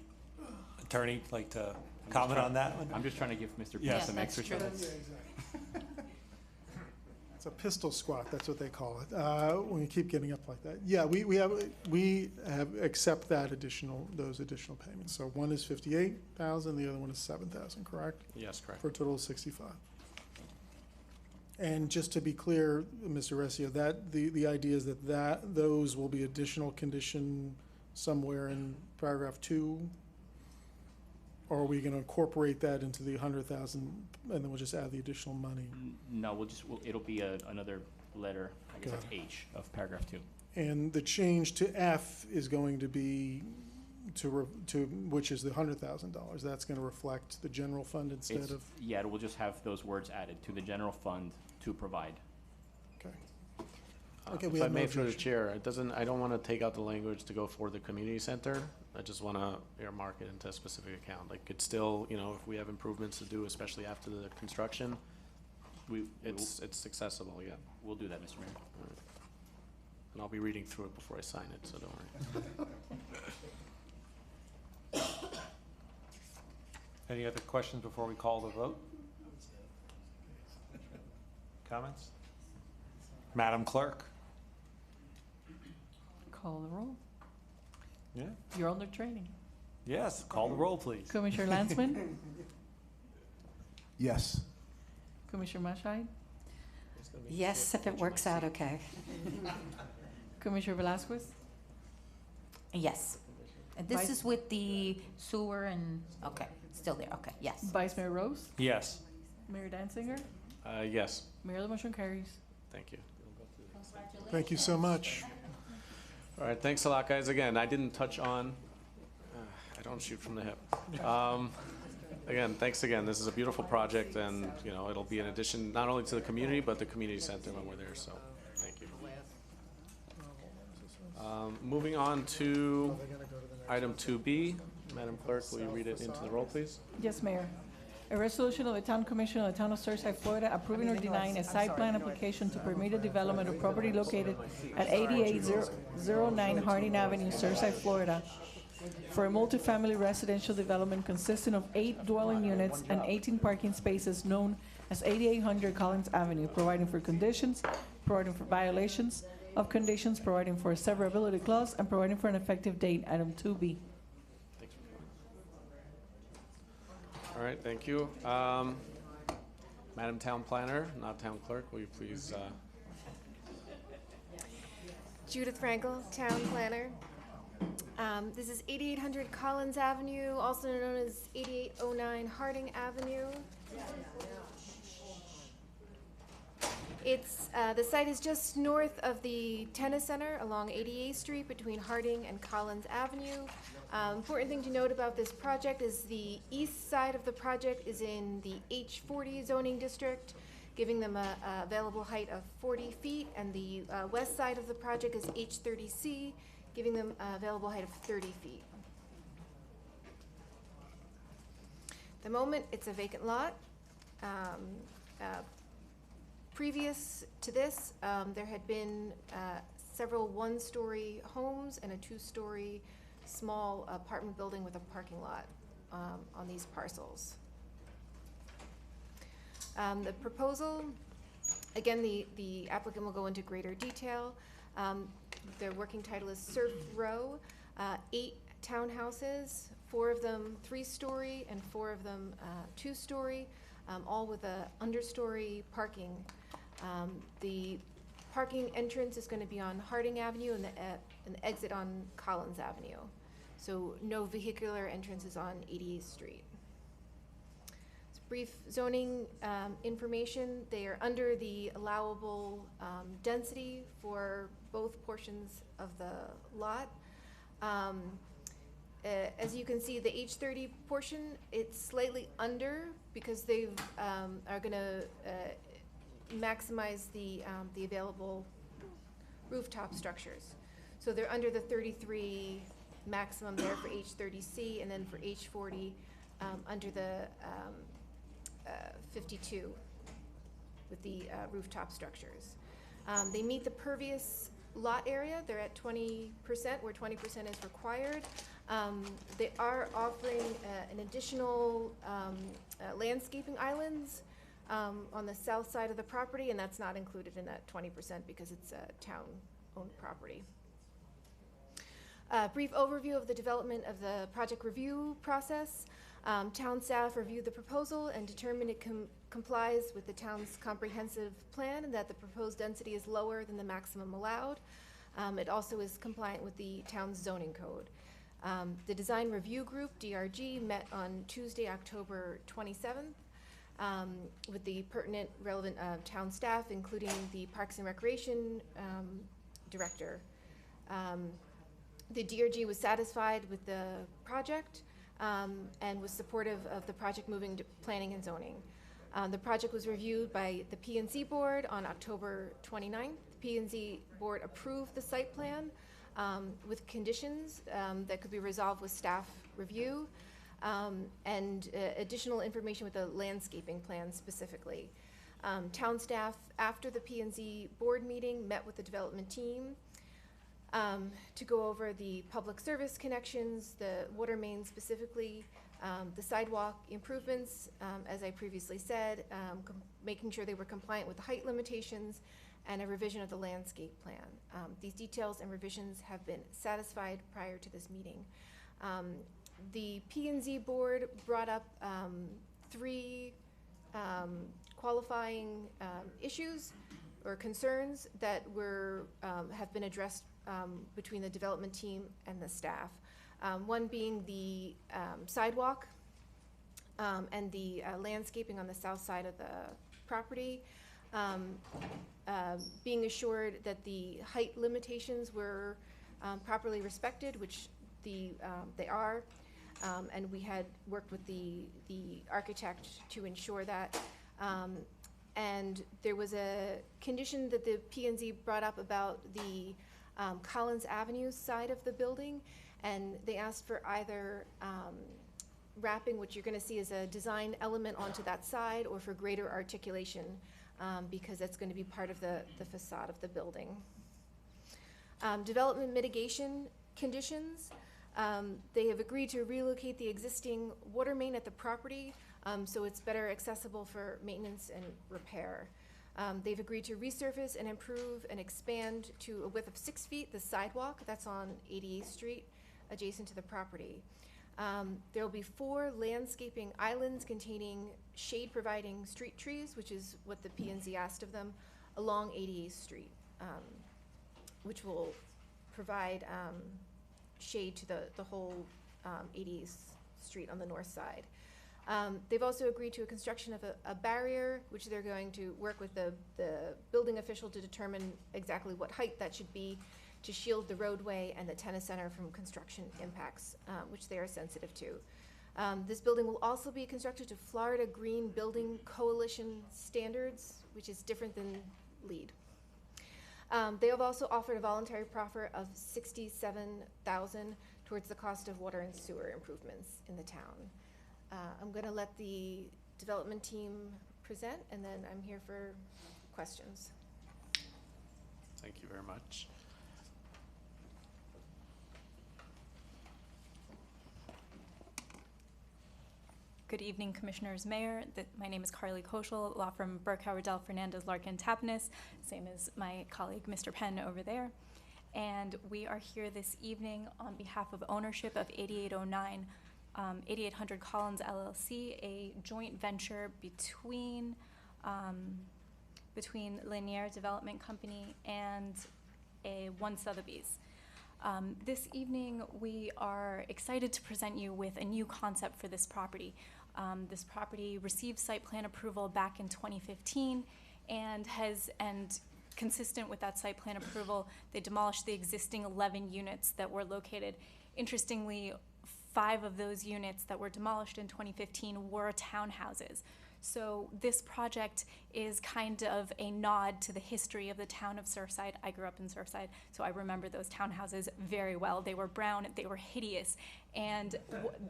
attorney like to comment on that one? I'm just trying to give Mr. Yeah, Pierce some that's extra true. credit. It's a pistol squat, that's what they call it, when you keep getting up like that. Yeah, we have accept those additional payments. So one is 58,000, the other one is 7,000, correct? Yes, correct. For a total of 65. And just to be clear, Mr. Recio, that the idea is that those will be additional condition somewhere in paragraph 2? Or are we gonna incorporate that into the 100,000 and then we'll just add the additional money? No, it'll be another letter, I guess that's H of paragraph 2. And the change to F is going to be which is the $100,000. That's gonna reflect the general fund instead of, Yeah, it will just have those words added to the general fund to provide. okay. Okay, If we I have no may through the objection. chair, I don't want to take out the language to go for the community center. I just want to earmark it into a specific account. Like, it's still, if we have improvements to do, especially after the construction, it's accessible, yeah. We'll do that, Mr. Mayor. And I'll be reading through it before I sign it, so don't worry. Any other questions before we call the vote? Comments? Madam Clerk? Call the roll. Yeah. You're under training. Yes, call the roll, please. Commissioner Lansman? Yes. Commissioner Mashide? Yes, if it works out okay. Commissioner Velasquez? Yes. And this Vice- is with the sewer and, okay, still there, okay, yes. Vice Mayor Rose? Yes. Mayor Danziger? Yes, Mayor, the motion carries. thank you. Thank you so much. All right, thanks a lot, guys. Again, I didn't touch on, I don't shoot from the hip. Again, thanks again. This is a beautiful project, and, it'll be an addition not only to the community, but the community center when we're there, so thank you. Moving on to item 2B. Madam Clerk, will you read it into the roll, please? Yes, Mayor. A resolution of the Town Commission of the Town of Surfside, Florida, approving or denying a site plan application to permit the development of property located at 8809 Harding Avenue, Surfside, Florida, for a multifamily residential development consisting of 8 dwelling units and 18 parking spaces known as 8800 Collins Avenue, providing for conditions, providing for violations of conditions, providing for a severability clause, and providing for an effective date, item 2B. All right, thank you. Madam Town Planner, not Town Clerk, will you please, Judith Frankel, Town Planner. This is 8800 Collins Avenue, also known as 8809 Harding Avenue. It's, the site is just north of the tennis center along 88th Street between Harding and Collins Avenue. Important thing to note about this project is the east side of the project is in the H40 zoning district, giving them a available height of 40 feet, and the west side of the project is H30C, giving them a available height of 30 feet. At the moment, it's a vacant lot. Previous to this, there had been several one-story homes and a two-story small apartment building with a parking lot on these parcels. The proposal, again, the applicant will go into greater detail. Their working title is Surf Row, 8 townhouses, 4 of them 3-story and 4 of them 2-story, all with a understory parking. The parking entrance is going to be on Harding Avenue and the exit on Collins Avenue. So no vehicular entrances on 88th Street. Brief zoning information. They are under the allowable density for both portions of the lot. As you can see, the H30 portion, it's slightly under because they are going to maximize the available rooftop structures. So they're under the 33 maximum there for H30C, and then for H40 under the 52 with the rooftop structures. They meet the pervious lot area. They're at 20%, where 20% is required. They are offering an additional landscaping islands on the south side of the property, and that's not included in that 20% because it's a town-owned property. Brief overview of the development of the project review process. Town staff reviewed the proposal and determined it complies with the town's comprehensive plan and that the proposed density is lower than the maximum allowed. It also is compliant with the town's zoning code. The design review group, DRG, met on Tuesday, October 27th with the pertinent relevant town staff, including the Parks and Recreation director. The DRG was satisfied with the project and was supportive of the project moving to planning and zoning. The project was reviewed by the P&Z board on October 29th. The P&Z board approved the site plan with conditions that could be resolved with staff review and additional information with the landscaping plan specifically. Town staff, after the P&Z board meeting, met with the development team to go over the public service connections, the water main specifically, the sidewalk improvements, as I previously said, making sure they were compliant with the height limitations, and a revision of the landscape plan. These details and revisions have been satisfied prior to this meeting. The P&Z board brought up 3 qualifying issues or concerns that were have been addressed between the development team and the staff. One being the sidewalk and the landscaping on the south side of the property. Being assured that the height limitations were properly respected, which they are, and we had worked with the architect to ensure that. And there was a condition that the P&Z brought up about the Collins Avenue side of the building, and they asked for either wrapping, which you're going to see as a design element onto that side, or for greater articulation, because that's going to be part of the facade of the building. Development mitigation conditions. They have agreed to relocate the existing water main at the property, so it's better accessible for maintenance and repair. They've agreed to resurface and improve and expand to a width of 6 feet the sidewalk that's on 88th Street adjacent to the property. There will be 4 landscaping islands containing shade-providing street trees, which is what the P&Z asked of them, along 88th Street, which will provide shade to the whole 88th Street on the north side. They've also agreed to a construction of a barrier, which they're going to work with the building official to determine exactly what height that should be to shield the roadway and the tennis center from construction impacts, which they are sensitive to. This building will also be constructed to Florida Green Building Coalition standards, which is different than LEED. They have also offered a voluntary proffer of $67,000 towards the cost of water and sewer improvements in the town. I'm going to let the development team present, and then I'm here for questions. Thank you very much. Good evening, Commissioners, Mayor. My name is Carly Koschel, law firm Burkhardt, Riddell, Fernandez, Larkin, Tapanis, same as my colleague, Mr. Penn, over there. And we are here this evening on behalf of ownership of 8809 8800 Collins LLC, a joint venture between Lanier Development Company and One Sotheby's. This evening, we are excited to present you with a new concept for this property. This property received site plan approval back in 2015 and consistent with that site plan approval, they demolished the existing 11 units that were located. Interestingly, 5 of those units that were demolished in 2015 were townhouses. So this project is kind of a nod to the history of the town of Surfside. I grew up in Surfside, so I remember those townhouses very well. They were brown, they were hideous, and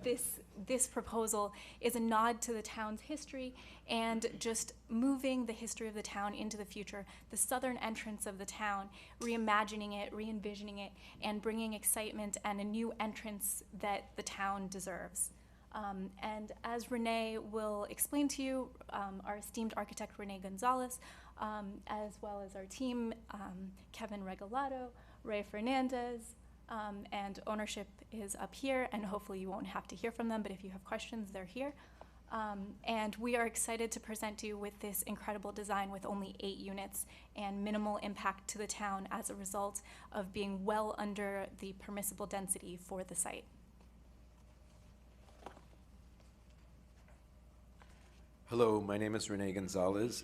this proposal is a nod to the town's history and just moving the history of the town into the future, the southern entrance of the town, reimagining it, re-envisioning it, and bringing excitement and a new entrance that the town deserves. And as Renee will explain to you, our esteemed architect Renee Gonzalez, as well as our team, Kevin Regalado, Ray Fernandez, and ownership is up here, and hopefully you won't have to hear from them, but if you have questions, they're here. And we are excited to present you with this incredible design with only 8 units and minimal impact to the town as a result of being well under the permissible density for the site. Hello, my name is Renee Gonzalez.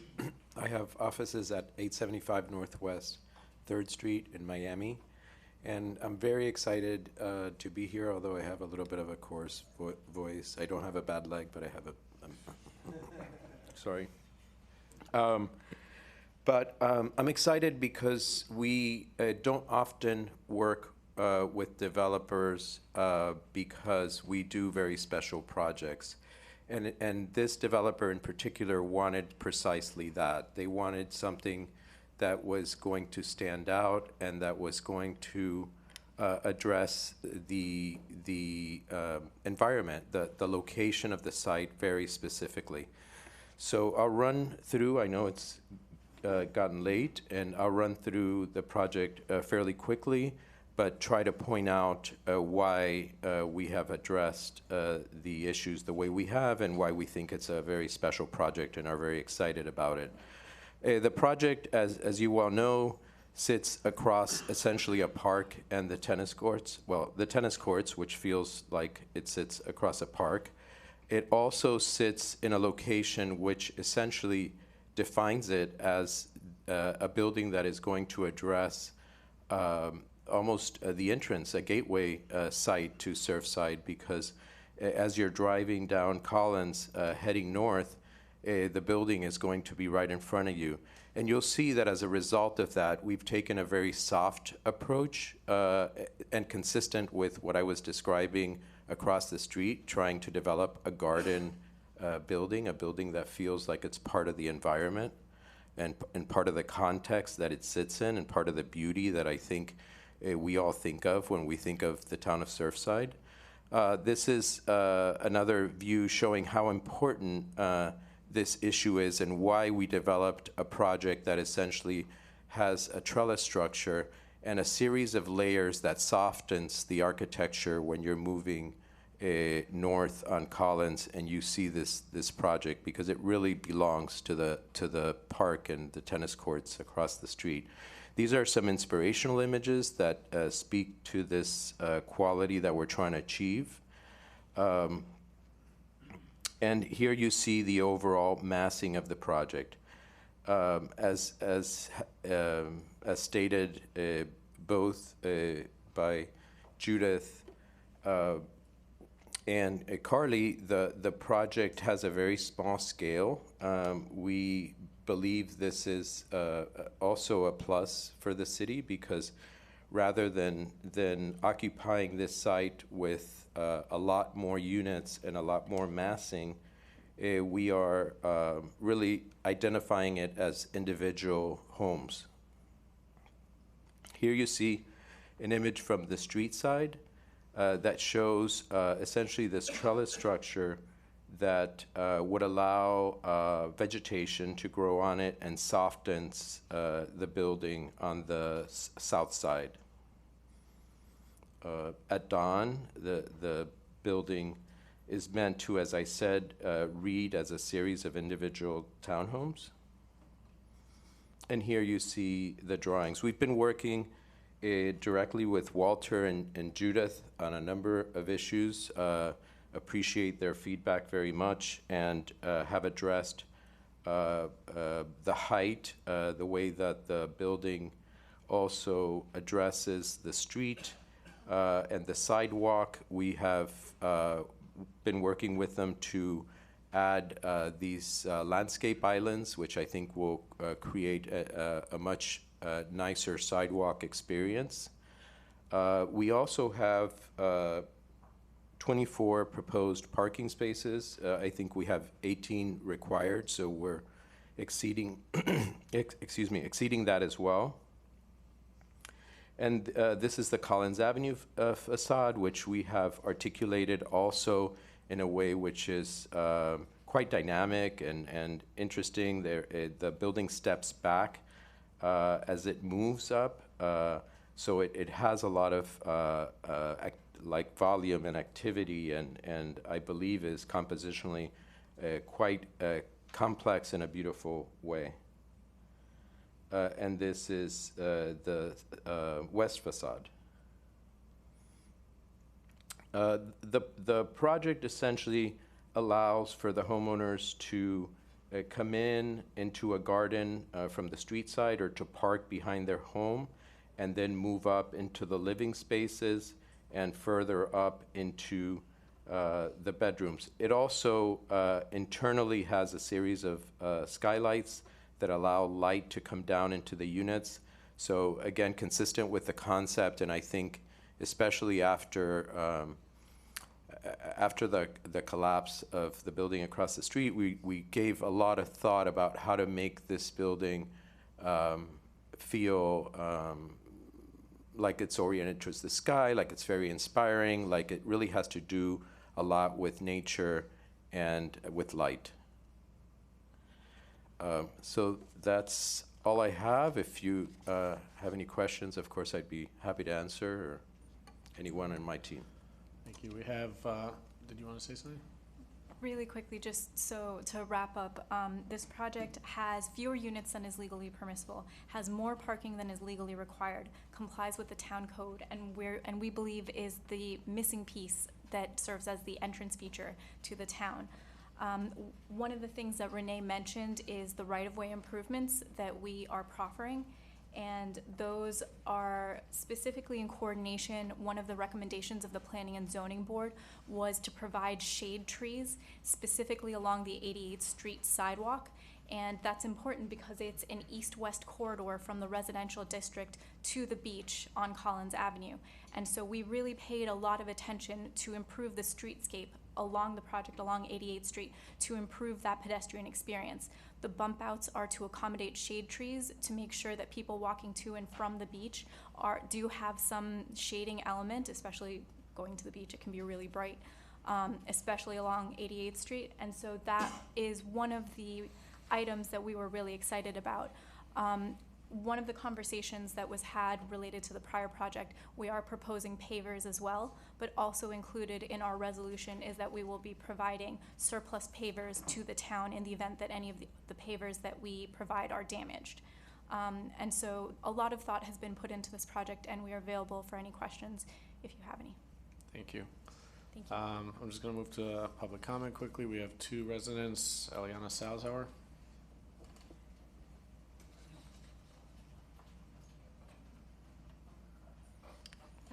I have offices at 875 Northwest 3rd Street in Miami, and I'm very excited to be here, although I have a little bit of a coarse voice. I don't have a bad leg, but I have sorry. But I'm excited because we don't often work with developers because we do very special projects. And this developer in particular wanted precisely that. They wanted something that was going to stand out and that was going to address the environment, the location of the site very specifically. So I'll run through, I know it's gotten late, and I'll run through the project fairly quickly, but try to point out why we have addressed the issues the way we have and why we think it's a very special project and are very excited about it. The project, as you well know, sits across essentially a park and the tennis courts. Well, the tennis courts, which feels like it sits across a park. It also sits in a location which essentially defines it as a building that is going to address almost the entrance, a gateway site to Surfside, because as you're driving down Collins heading north, the building is going to be right in front of you. And you'll see that as a result of that, we've taken a very soft approach and consistent with what I was describing across the street, trying to develop a garden building, a building that feels like it's part of the environment and part of the context that it sits in and part of the beauty that I think we all think of when we think of the town of Surfside. This is another view showing how important this issue is and why we developed a project that essentially has a trellis structure and a series of layers that softens the architecture when you're moving north on Collins and you see this project, because it really belongs to the park and the tennis courts across the street. These are some inspirational images that speak to this quality that we're trying to achieve. And here you see the overall massing of the project. As stated both by Judith and Carly, the project has a very small scale. We believe this is also a plus for the city, because rather than occupying this site with a lot more units and a lot more massing, we are really identifying it as individual homes. Here you see an image from the street side that shows essentially this trellis structure that would allow vegetation to grow on it and softens the building on the south side. At dawn, the building is meant to, as I said, read as a series of individual townhomes. And here you see the drawings. We've been working directly with Walter and Judith on a number of issues. Appreciate their feedback very much, and have addressed the height, the way that the building also addresses the street and the sidewalk. We have been working with them to add these landscape islands, which I think will create a much nicer sidewalk experience. We also have 24 proposed parking spaces. I think we have 18 required, so we're exceeding, exceeding that as well. And this is the Collins Avenue facade, which we have articulated also in a way which is quite dynamic and interesting. The building steps back as it moves up, so it has a lot of like volume and activity, and I believe is compositionally quite complex in a beautiful way. And this is the west facade. The project essentially allows for the homeowners to come into a garden from the street side, or to park behind their home, and then move up into the living spaces and further up into the bedrooms. It also internally has a series of skylights that allow light to come down into the units. So again, consistent with the concept, and I think especially after the collapse of the building across the street, we gave a lot of thought about how to make this building feel like it's oriented towards the sky, like it's very inspiring, like it really has to do a lot with nature and with light. So that's all I have. If you have any questions, of course, I'd be happy to answer, or anyone on my team. Thank you. We have, did you want to say something? Really quickly, just so to wrap up, this project has fewer units than is legally permissible, has more parking than is legally required, complies with the town code, and we believe is the missing piece that serves as the entrance feature to the town. One of the things that Renee mentioned is the right-of-way improvements that we are proffering, and those are specifically in coordination. One of the recommendations of the Planning and Zoning Board was to provide shade trees specifically along the 88th Street sidewalk, and that's important because it's an east-west corridor from the residential district to the beach on Collins Avenue. And so we really paid a lot of attention to improve the streetscape along the project, along 88th Street, to improve that pedestrian experience. The bump outs are to accommodate shade trees to make sure that people walking to and from the beach do have some shading element, especially going to the beach. It can be really bright, especially along 88th Street. And so that is one of the items that we were really excited about. One of the conversations that was had related to the prior project, we are proposing pavers as well, but also included in our resolution is that we will be providing surplus pavers to the town in the event that any of the pavers that we provide are damaged. And so a lot of thought has been put into this project, and we are available for any questions if you have any. Thank you. Thank you. I'm just going to move to public comment quickly. We have two residents, Eliana Salzhauer.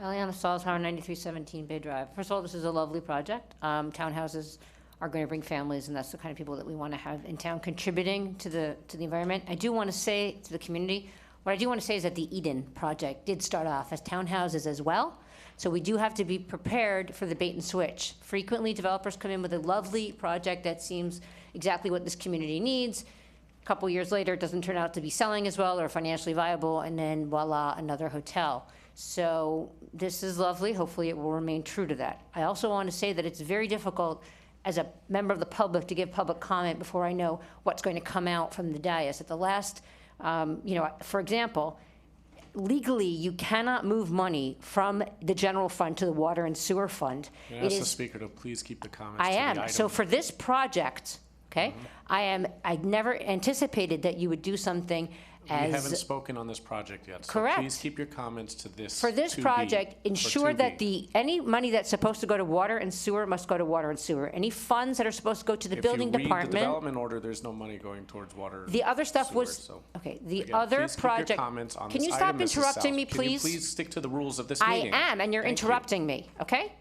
Eliana Salzhauer, 9317 Bay Drive. First of all, this is a lovely project. Townhouses are going to bring families, and that's the kind of people that we want to have in town contributing to the environment. I do want to say to the community, what I do want to say is that the Eden project did start off as townhouses as well. So we do have to be prepared for the bait and switch. Frequently, developers come in with a lovely project that seems exactly what this community needs. A couple years later, it doesn't turn out to be selling as well or financially viable, and then voila, another hotel. So this is lovely. Hopefully it will remain true to that. I also want to say that it's very difficult as a member of the public to give public comment before I know what's going to come out from the dais. At the last, for example, legally you cannot move money from the general fund to the water and sewer fund. May I ask the speaker to please keep the comments I to am. the item. So for this project, okay, I never anticipated that you would do something as. We haven't spoken on this project yet. Correct. So please keep your comments to this. For this 2B, project, or ensure 2B. that any money that's supposed to go to water and sewer must go to water and sewer. Any funds that are supposed to go to the building If you read department. the development order, there's no money going towards water. The other stuff sewer, was, so. okay, the Again, other please keep project. your comments on Can this you item, stop Mrs. interrupting South. me, please? Can you please stick to the rules of this I meeting? am, and you're Thank you. interrupting me, okay?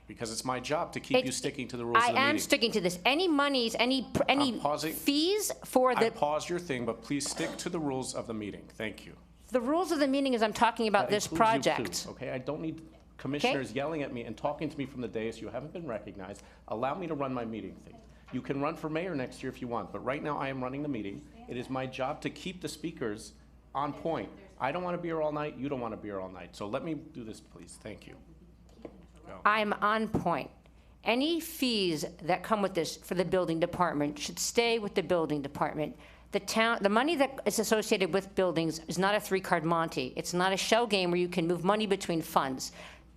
Because it's my job to keep you sticking to the rules I of the meeting. am sticking to this. Any monies, any pausing. fees for I the, paused your thing, but please stick to the rules of the meeting. Thank you. the rules of the meeting is I'm talking about That this includes you too, project. okay, I don't need commissioners yelling at me and talking to me from the dais. You haven't been recognized. Allow me to run my meeting thing. You can run for mayor next year if you want, but right now I am running the meeting. It is my job to keep the speakers on point. I don't want to be here all night. You don't want to be here all night. So let me do this, please. Thank you. Go. I'm on point. Any fees that come with this for the building department should stay with the building department. The money that is associated with buildings is not a three-card Monte. It's not a shell game where you can move money between funds.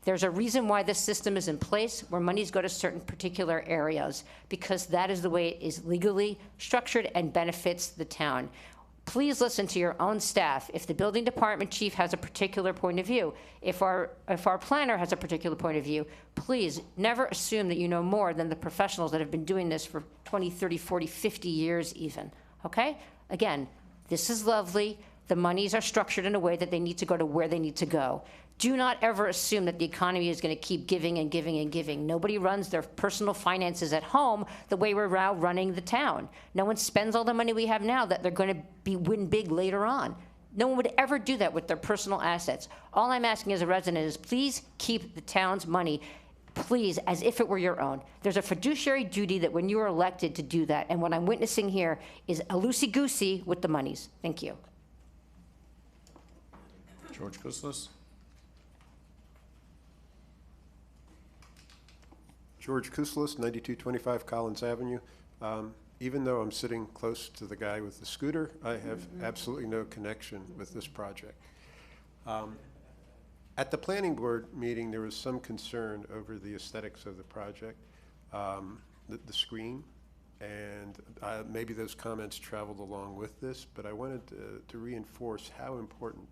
There's a reason why this system is in place, where monies go to certain particular areas, because that is the way it is legally structured and benefits the town. Please listen to your own staff. If the building department chief has a particular point of view, if our planner has a particular point of view, please never assume that you know more than the professionals that have been doing this for 20, 30, 40, 50 years even, okay? Again, this is lovely. The monies are structured in a way that they need to go to where they need to go. Do not ever assume that the economy is going to keep giving and giving and giving. Nobody runs their personal finances at home the way we're now running the town. No one spends all the money we have now that they're going to win big later on. No one would ever do that with their personal assets. All I'm asking as a resident is please keep the town's money, please, as if it were your own. There's a fiduciary duty that when you are elected to do that, and what I'm witnessing here is a loosey-goosey with the monies. Thank you. George Kouslis. George Kouslis, 9225 Collins Avenue. Even though I'm sitting close to the guy with the scooter, I have absolutely no connection with this project. At the planning board meeting, there was some concern over the aesthetics of the project, the screen, and maybe those comments traveled along with this, but I wanted to reinforce how important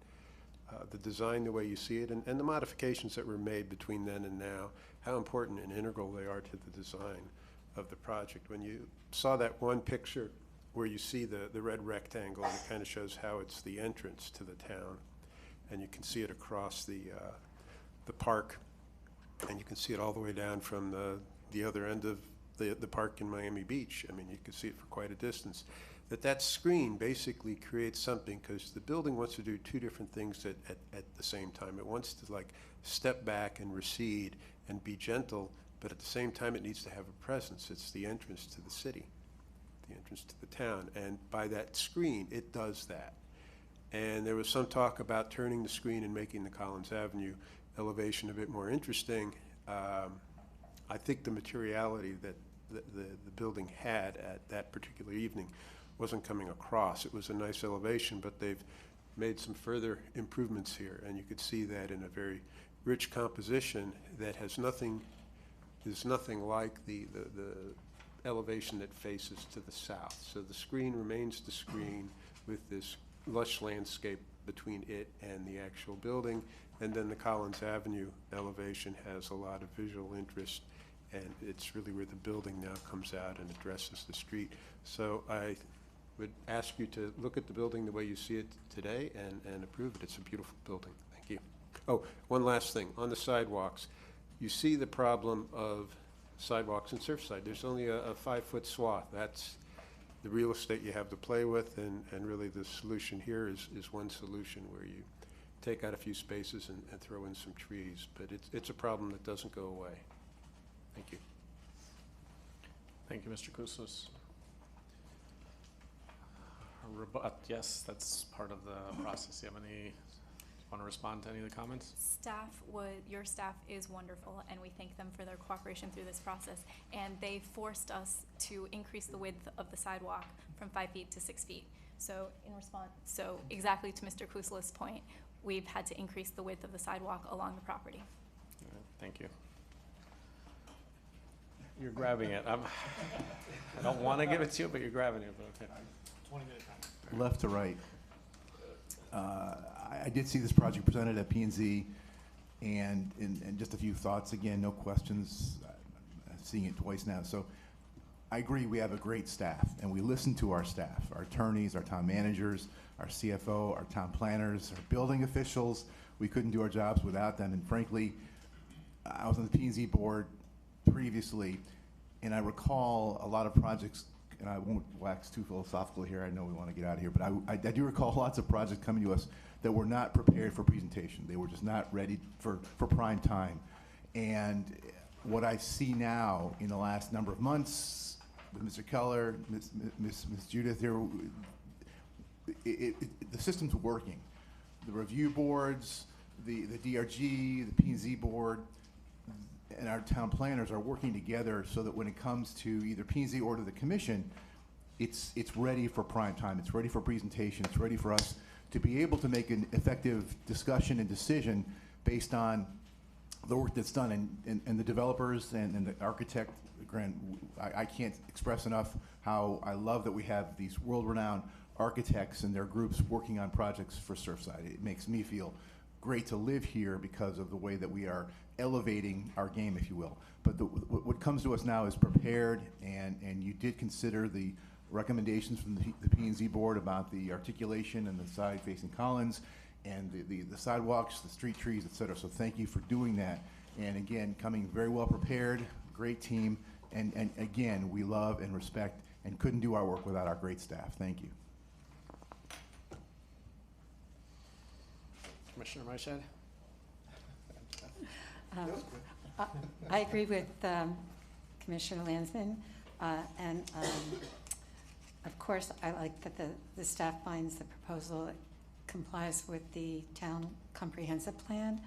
the design, the way you see it, and the modifications that were made between then and now, how important and integral they are to the design of the project. When you saw that one picture where you see the red rectangle, and it kind of shows how it's the entrance to the town, and you can see it across the park, and you can see it all the way down from the other end of the park in Miami Beach. I mean, you can see it for quite a distance. That screen basically creates something, because the building wants to do two different things at the same time. It wants to like step back and recede and be gentle but at the same time, it needs to have a presence. It's the entrance to the city, the entrance to the town, and by that screen, it does that. And there was some talk about turning the screen and making the Collins Avenue elevation a bit more interesting. I think the materiality that the building had at that particular evening wasn't coming across. It was a nice elevation, but they've made some further improvements here, and you could see that in a very rich composition that has nothing, is nothing like the elevation that faces to the south. So the screen remains the screen with this lush landscape between it and the actual building, and then the Collins Avenue elevation has a lot of visual interest, and it's really where the building now comes out and addresses the street. So I would ask you to look at the building the way you see it today and approve it. It's a beautiful building. Thank you. Oh, one last thing. On the sidewalks, you see the problem of sidewalks in Surfside. There's only a 5-foot swath. That's the real estate you have to play with, and really the solution here is one solution where you take out a few spaces and throw in some trees. But it's a problem that doesn't go away. Thank you. Thank you, Mr. Koussos. Yes, that's part of the process. You have any, want to respond to any of the comments? Your staff is wonderful, and we thank them for their cooperation through this process. And they forced us to increase the width of the sidewalk from 5 feet to 6 feet. So exactly to Mr. Koussos' point, we've had to increase the width of the sidewalk along the property. All right, thank you. You're grabbing it. I don't want to give it to you, but you're grabbing it. But okay. 20 minute time. Left to right. I did see this project presented at P&Z, and just a few thoughts. Again, no questions. I'm seeing it twice now. So I agree we have a great staff, and we listen to our staff, our attorneys, our town managers, our CFO, our town planners, our building officials. We couldn't do our jobs without them, and frankly, I was on the P&Z board previously, and I recall a lot of projects, and I won't wax too philosophical here, I know we want to get out of here, but I do recall lots of projects coming to us that were not prepared for presentation. They were just not ready for prime time. And what I see now in the last number of months, with Mr. Keller, Ms. Judith here, the system's working. The review boards, the DRG, the P&Z board, and our town planners are working together so that when it comes to either P&Z or to the commission, it's ready for prime time. It's ready for presentation. It's ready for us to be able to make an effective discussion and decision based on the work that's done. And the developers and the architect, Grant, I can't express enough how I love that we have these world-renowned architects and their groups working on projects for Surfside. It makes me feel great to live here because of the way that we are elevating our game, if you will. But what comes to us now is prepared, and you did consider the recommendations from the P&Z board about the articulation and the side facing Collins and the sidewalks, the street trees, et cetera. So thank you for doing that. And again, coming very well prepared, great team, and again, we love and respect and couldn't do our work without our great staff. Thank you. Commissioner Maished? I agree with Commissioner Landsman, and of course, I like that the staff finds the proposal complies with the town comprehensive plan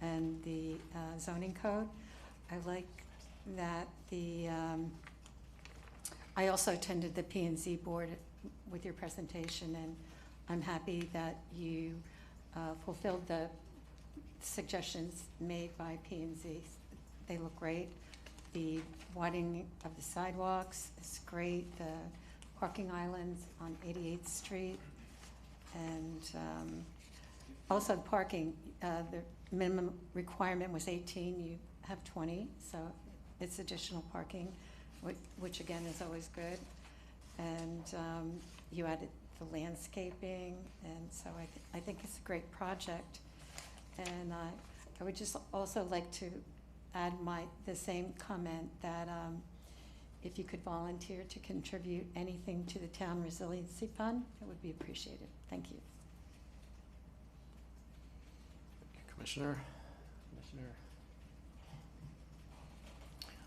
and the zoning code. I like that I also attended the P&Z board with your presentation, and I'm happy that you fulfilled the suggestions made by P&Z. They look great. The widening of the sidewalks is great. The parking islands on 88th Street. And also parking, the minimum requirement was 18, you have 20, so it's additional parking, which again is always good. And you added the landscaping, and so I think it's a great project. And I would just also like to add the same comment that if you could volunteer to contribute anything to the Town Resiliency Fund, it would be appreciated. Thank you. Commissioner?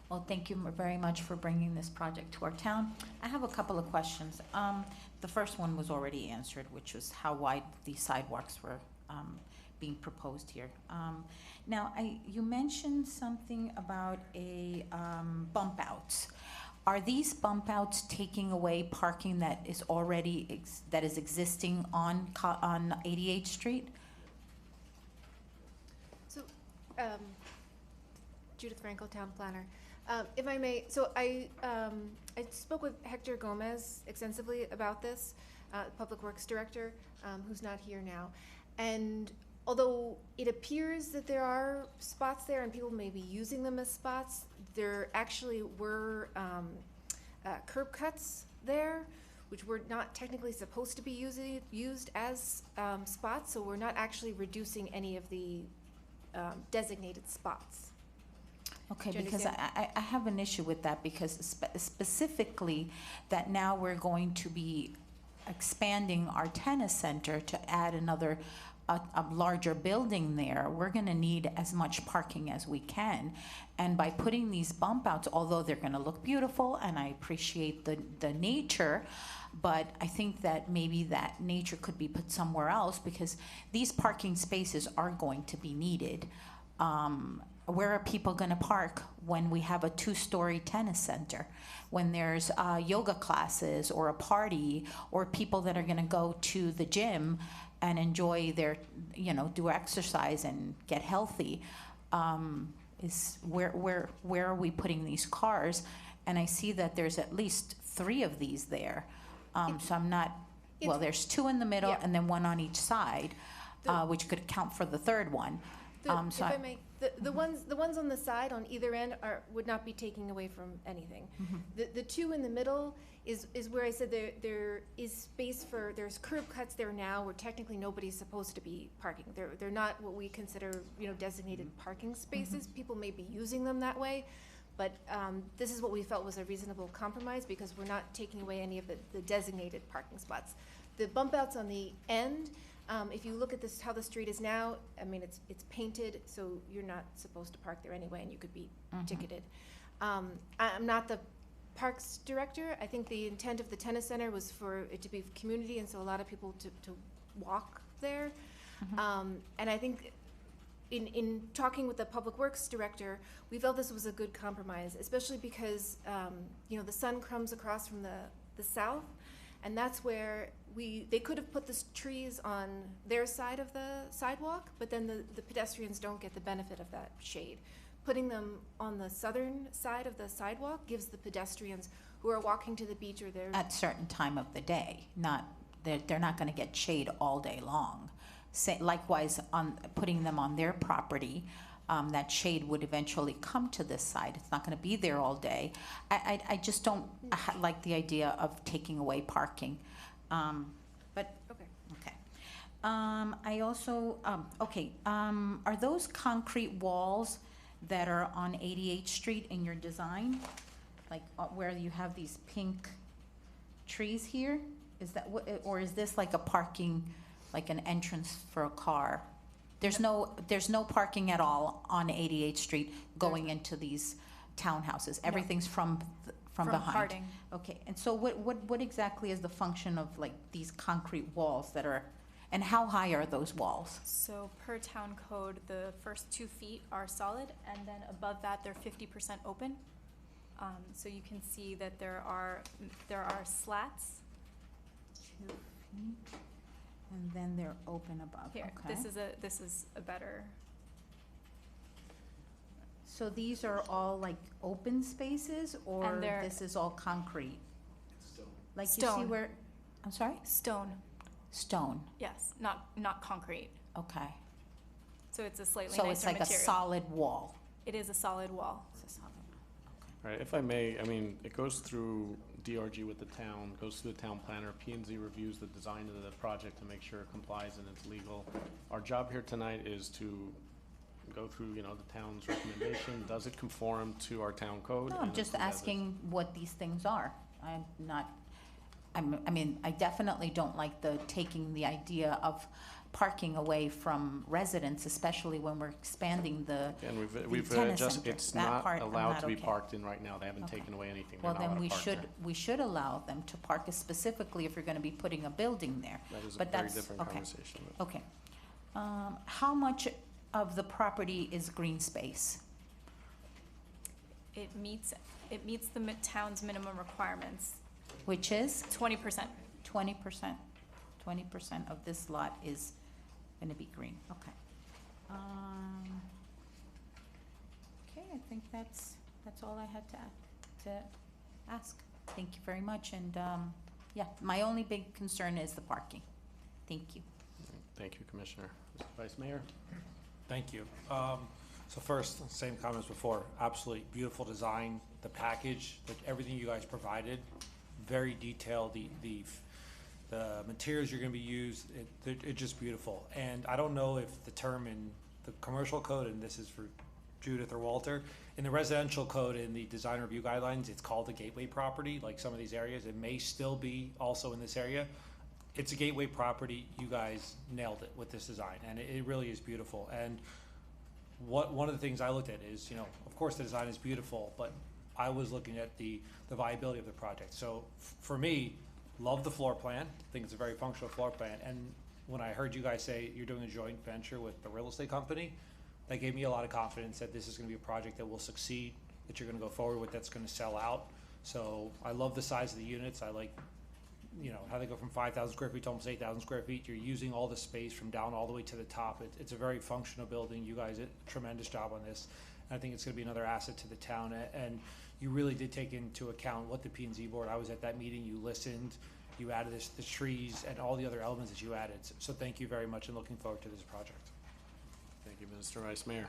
Well, thank you very much for bringing this project to our town. I have a couple of questions. The first one was already answered, which was how wide the sidewalks were being proposed here. Now, you mentioned something about a bump outs. Are these bump outs taking away parking that is already that is existing on 88th Street? So, Judith Franco, Town Planner. If I may, so I spoke with Hector Gomez extensively about this, Public Works Director, who's not here now. And although it appears that there are spots there and people may be using them as spots, there actually were curb cuts there, which were not technically supposed to be used as spots, so we're not actually reducing any of the designated spots. Okay, Do you because understand? I have an issue with that, because specifically that now we're going to be expanding our tennis center to add another a larger building there. We're going to need as much parking as we can, and by putting these bump outs, although they're going to look beautiful and I appreciate the nature, but I think that maybe that nature could be put somewhere else, because these parking spaces are going to be needed. Where are people going to park when we have a 2-story tennis center, when there's yoga classes or a party, or people that are going to go to the gym and enjoy their, do exercise and get healthy? Is where are we putting these cars? And I see that there's at least 3 of these there. So I'm not, well, there's 2 in the middle, Yeah. and then 1 on each side, which could count for the 3rd one. If I may, the ones on the side on either end would not be taking away from anything. The 2 in the middle is where I said there is space for, there's curb cuts there now where technically nobody's supposed to be parking. They're not what we consider, designated parking spaces. People may be using them that way, but this is what we felt was a reasonable compromise, because we're not taking away any of the designated parking spots. The bump outs on the end, if you look at this, how the street is now, I mean, it's painted, so you're not supposed to park there anyway, and you could be ticketed. I'm not the Parks Director. I think the intent of the tennis center was for it to be community, and so a lot of people to walk there. And I think in talking with the Public Works Director, we felt this was a good compromise, especially because, the sun comes across from the south, and that's where they could have put the trees on their side of the sidewalk, but then the pedestrians don't get the benefit of that shade. Putting them on the southern side of the sidewalk gives the pedestrians who are walking to the beach or they're At certain time of the day, they're not going to get shade all day long. Likewise, on putting them on their property, that shade would eventually come to this side. It's not going to be there all day. I just don't like the idea of taking away parking. But okay. I also are those concrete walls that are on 88th Street in your design, like where you have these pink trees here? Is that or is this like a parking, like an entrance for a car? There's no parking at all on 88th Street going into these townhouses. Everything's from behind. Harding. Okay, and so what exactly is the function of like these concrete walls that are, and how high are those walls? So per town code, the first 2 feet are solid, and then above that, they're 50% open. So you can see that there are slats. 2 feet, and then they're open above. Here, Okay. this is a better. So these are all like open spaces, or And they're- this is all concrete? Like you see Stone. where, I'm sorry? Stone. Stone, Yes, not concrete. okay. So it's a slightly So nicer it's like material. a solid wall. It is a solid wall. It's a solid. All right, if I may, I mean, it goes through DRG with the town, goes through the town planner, P&Z reviews the design of the project to make sure it complies and it's legal. Our job here tonight is to go through, the town's recommendation. Does it conform to our town code? No, I'm And just approve as is. asking what these things are. I mean, I definitely don't like taking the idea of parking away from residents, especially when we're expanding the And the we've tennis just, center. it's That not part I'm allowed not to be okay. parked in right now. They haven't Okay. taken away anything. Well, They're not then allowed to park there. we should allow them to park specifically if you're gonna be putting a building there. That is a But very that's different okay. conversation. but- Okay. How much of the property is green space? It meets the town's minimum requirements, Which is 20%. 20%. 20% of this lot is gonna be green, okay. Okay, I think that's all I had to ask. Thank you very much, and, yeah, my only big concern is the parking. Thank you. Thank you, Commissioner. Mr. Vice Mayor? Thank you. So first, same comments before, absolutely beautiful design, the package, like everything you guys provided, very detailed, the materials you're gonna be used, it's just beautiful. And I don't know if the term in the commercial code, and this is for Judith or Walter, in the residential code, in the design review guidelines, it's called a gateway property, like some of these areas, it may still be also in this area. It's a gateway property, you guys nailed it with this design, and it really is beautiful. And one of the things I looked at is, you know, of course the design is beautiful, but I was looking at the viability of the project. So for me, love the floor plan, think it's a very functional floor plan, and when I heard you guys say you're doing a joint venture with the real estate company, that gave me a lot of confidence that this is gonna be a project that will succeed, that you're gonna go forward with, that's gonna sell out. So I love the size of the units, I like, you know, how they go from 5,000 square feet to almost 8,000 square feet. You're using all the space from down all the way to the top. It's a very functional building. You guys did a tremendous job on this. And I think it's gonna be another asset to the town. And you really did take into account what the P&Z board, I was at that meeting, you listened, you added the trees and all the other elements that you added. So thank you very much and looking forward to this project. Thank you, Mr. Vice Mayor.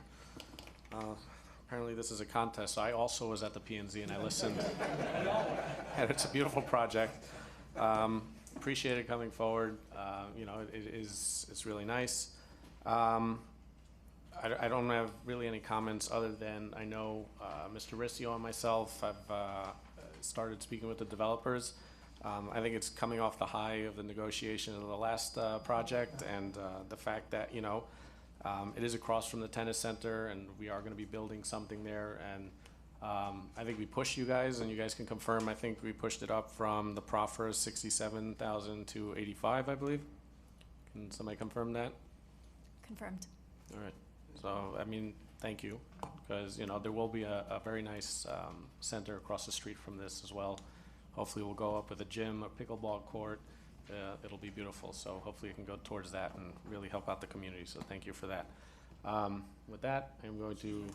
Apparently this is a contest, so I also was at the P&Z and I listened. And it's a beautiful project. Appreciate it coming forward. You know, it's really nice. I don't have really any comments other than I know Mr. Riccio and myself have started speaking with the developers. I think it's coming off the high of the negotiation of the last project and the fact that, you know, it is across from the tennis center and we are going to be building something there. And I think we pushed you guys, and you guys can confirm, I think we pushed it up from the proffer 67,000 to 85, I believe. Can somebody confirm that? Confirmed. All right. So, I mean, thank you, because, you know, there will be a very nice center across the street from this as well. Hopefully we'll go up with a gym, a pickleball court. It'll be beautiful. So hopefully you can go towards that and really help out the community. So thank you for that. With that, I'm going to...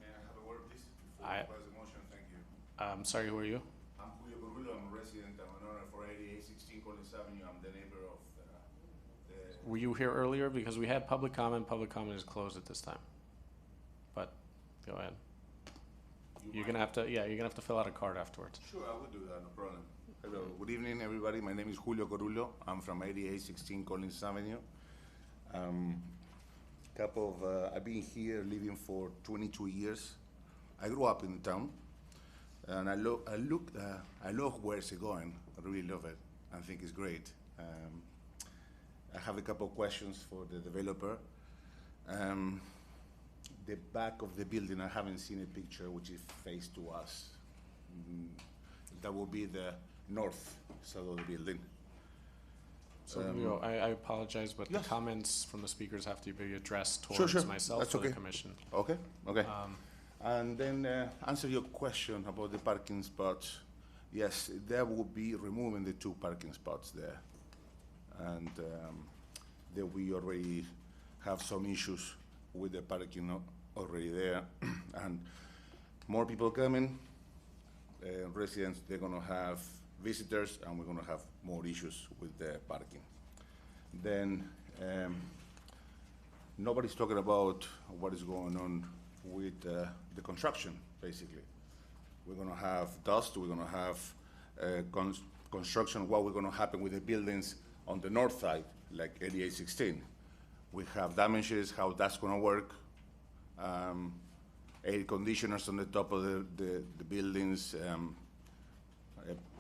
May I have a word, please? Before I pass the motion, thank you. I'm sorry, who are you? I'm Julio Corullo, I'm a resident, I'm an owner for 8816 Collins Avenue, I'm the neighbor of the... Were you here earlier? Because we had public comment. Public comment is closed at this time. But go ahead. You're gonna have to, yeah, you're gonna have to fill out a card afterwards. Sure, I will do that, no problem. Hello, good evening, everybody. My name is Julio Corullo. I'm from 8816 Collins Avenue. I've been here living for 22 years. I grew up in the town, and I love where it's going. I really love it. I think it's great. I have a couple of questions for the developer. The back of the building, I haven't seen a picture which is face to us. That will be the north side of the building. So Leo, I apologize, but the comments from the speakers have to be addressed Sure, towards sure. myself That's or okay. the commission. Okay, okay. And then answer your question about the parking spots. Yes, there will be removing the 2 parking spots there. And there we already have some issues with the parking already there. And more people coming, residents, they're gonna have visitors, and we're gonna have more issues with the parking. Then nobody's talking about what is going on with the construction, basically. We're gonna have dust, we're gonna have construction, what we're gonna happen with the buildings on the north side, like 8816. We have damages, how that's gonna work. Air conditioners on the top of the buildings,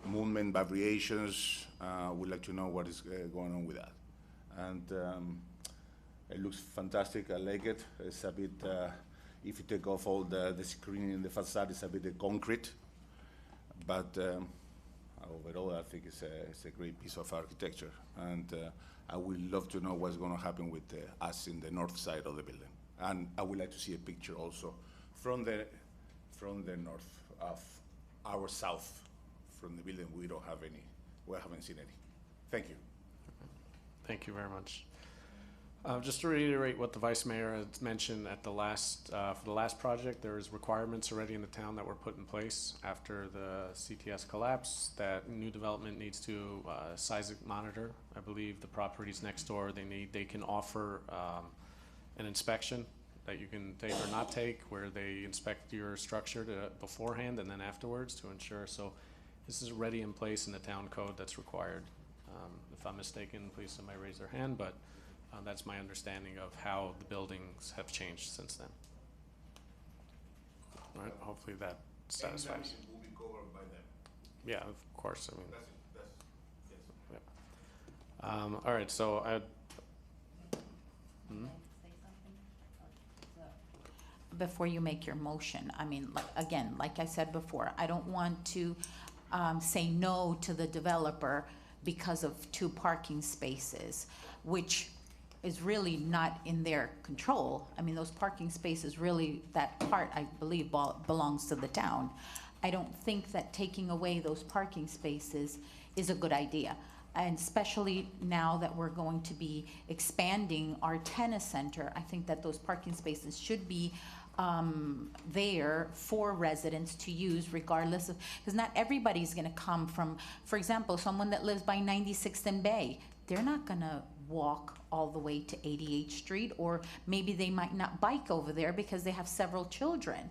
movement variations. We'd like to know what is going on with that. and it looks fantastic. I like it. It's a bit, if you take off all the screening in the facade, it's a bit concrete, but overall, I think it's a great piece of architecture, and I would love to know what's going to happen with us in the north side of the building. And I would like to see a picture also from the north of our south, from the building. We don't have any. We haven't seen any. Thank you. Thank you very much. Just to reiterate what the Vice Mayor had mentioned at the last, for the last project, there is requirements already in the town that were put in place after the CTS collapse that new development needs to seismic monitor. I believe the properties next door, they can offer an inspection that you can take or not take, where they inspect your structure beforehand and then afterwards to ensure. So this is already in place in the town code that's required. If I'm mistaken, please somebody raise their hand, but that's my understanding of how the buildings have changed since then. All right, hopefully that satisfies. Will be covered by them. Yeah, of course, I mean. Yes. Yeah. All right, so Before you make your motion, I mean, again, like I said before, I don't want to say no to the developer because of 2 parking spaces, which is really not in their control. I mean, those parking spaces really, that part, I believe, belongs to the town. I don't think that taking away those parking spaces is a good idea. And especially now that we're going to be expanding our tennis center, I think that those parking spaces should be there for residents to use regardless of, because not everybody's gonna come from, for example, someone that lives by 96th and Bay, they're not gonna walk all the way to 88th Street, or maybe they might not bike over there because they have several children.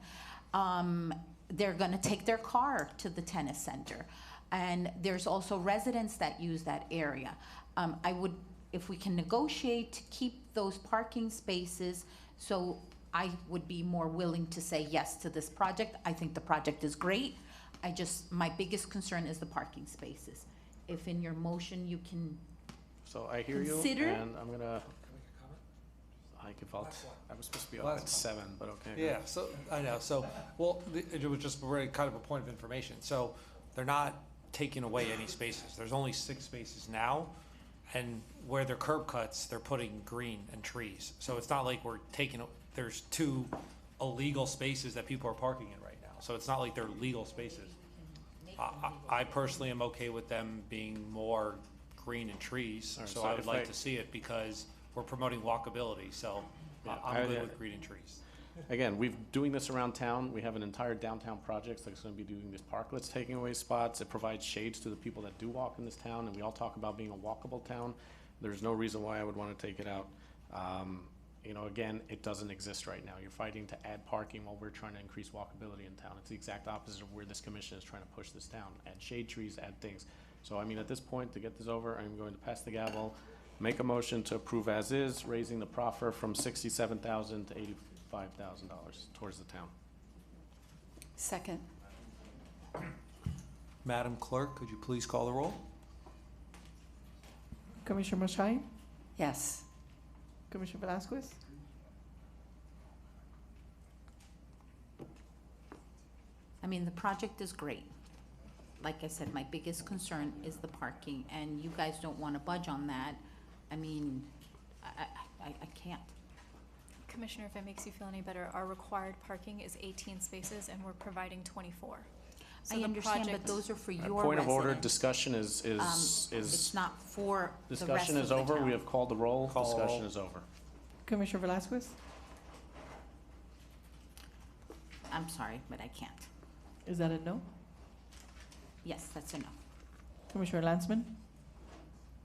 They're gonna take their car to the tennis center. And there's also residents that use that area. I would, if we can negotiate to keep those parking spaces, so I would be more willing to say yes to this project. I think the project is great. My biggest concern is the parking spaces. If in your motion you can so I hear consider. you, and I'm gonna. I was supposed to be up at 7, but okay. Yeah, so, I know, so, well, it was just really kind of a point of information. So they're not taking away any spaces. There's only 6 spaces now, and where they're curb cuts, they're putting green and trees. So it's not like we're taking, there's 2 illegal spaces that people are parking in right now. So it's not like they're legal spaces. I personally am okay with them being more green and trees, All right, so so I would if like to see it because we're promoting walkability, so I'm good with green and trees. Again, we're doing this around town. We have an entire downtown project that's going to be doing this parklets, taking away spots. It provides shades to the people that do walk in this town, and we all talk about being a walkable town. There's no reason why I would want to take it out. You know, again, it doesn't exist right now. You're fighting to add parking while we're trying to increase walkability in town. It's the exact opposite of where this commission is trying to push this down. Add shade trees, add things. So, I mean, at this point, to get this over, I'm going to pass the gavel, make a motion to approve as is, raising the proffer from $67,000 to $85,000 towards the town. Second. Madam Clerk, could you please call the roll? Commissioner Mashai? Yes. Commissioner Velasquez? I mean, the project is great. Like I said, my biggest concern is the parking, and you guys don't want to budge on that. I mean, I can't. Commissioner, if it makes you feel any better, our required parking is 18 spaces and we're providing 24. So I the understand, project- but those are for your Point of order, residents. discussion is It's not for the rest discussion of is the over. town. We have called the roll. Call the Discussion roll. is over. Commissioner Velasquez? I'm sorry, but I can't. Is that a no? Yes, that's enough. Commissioner Lansman?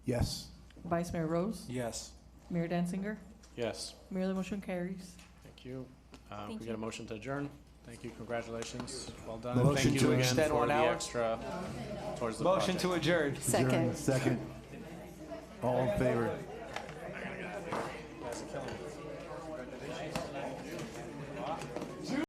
Yes. Vice Mayor Rose? Yes. Mayor Danziger? Yes. Mayor, the motion carries. Thank you. Thank We you. get a motion to adjourn. Thank you. Congratulations. Well done. Motion And thank to you again extend for 1 the hour. extra towards the Motion project. to adjourn. Second. Second. All in favor?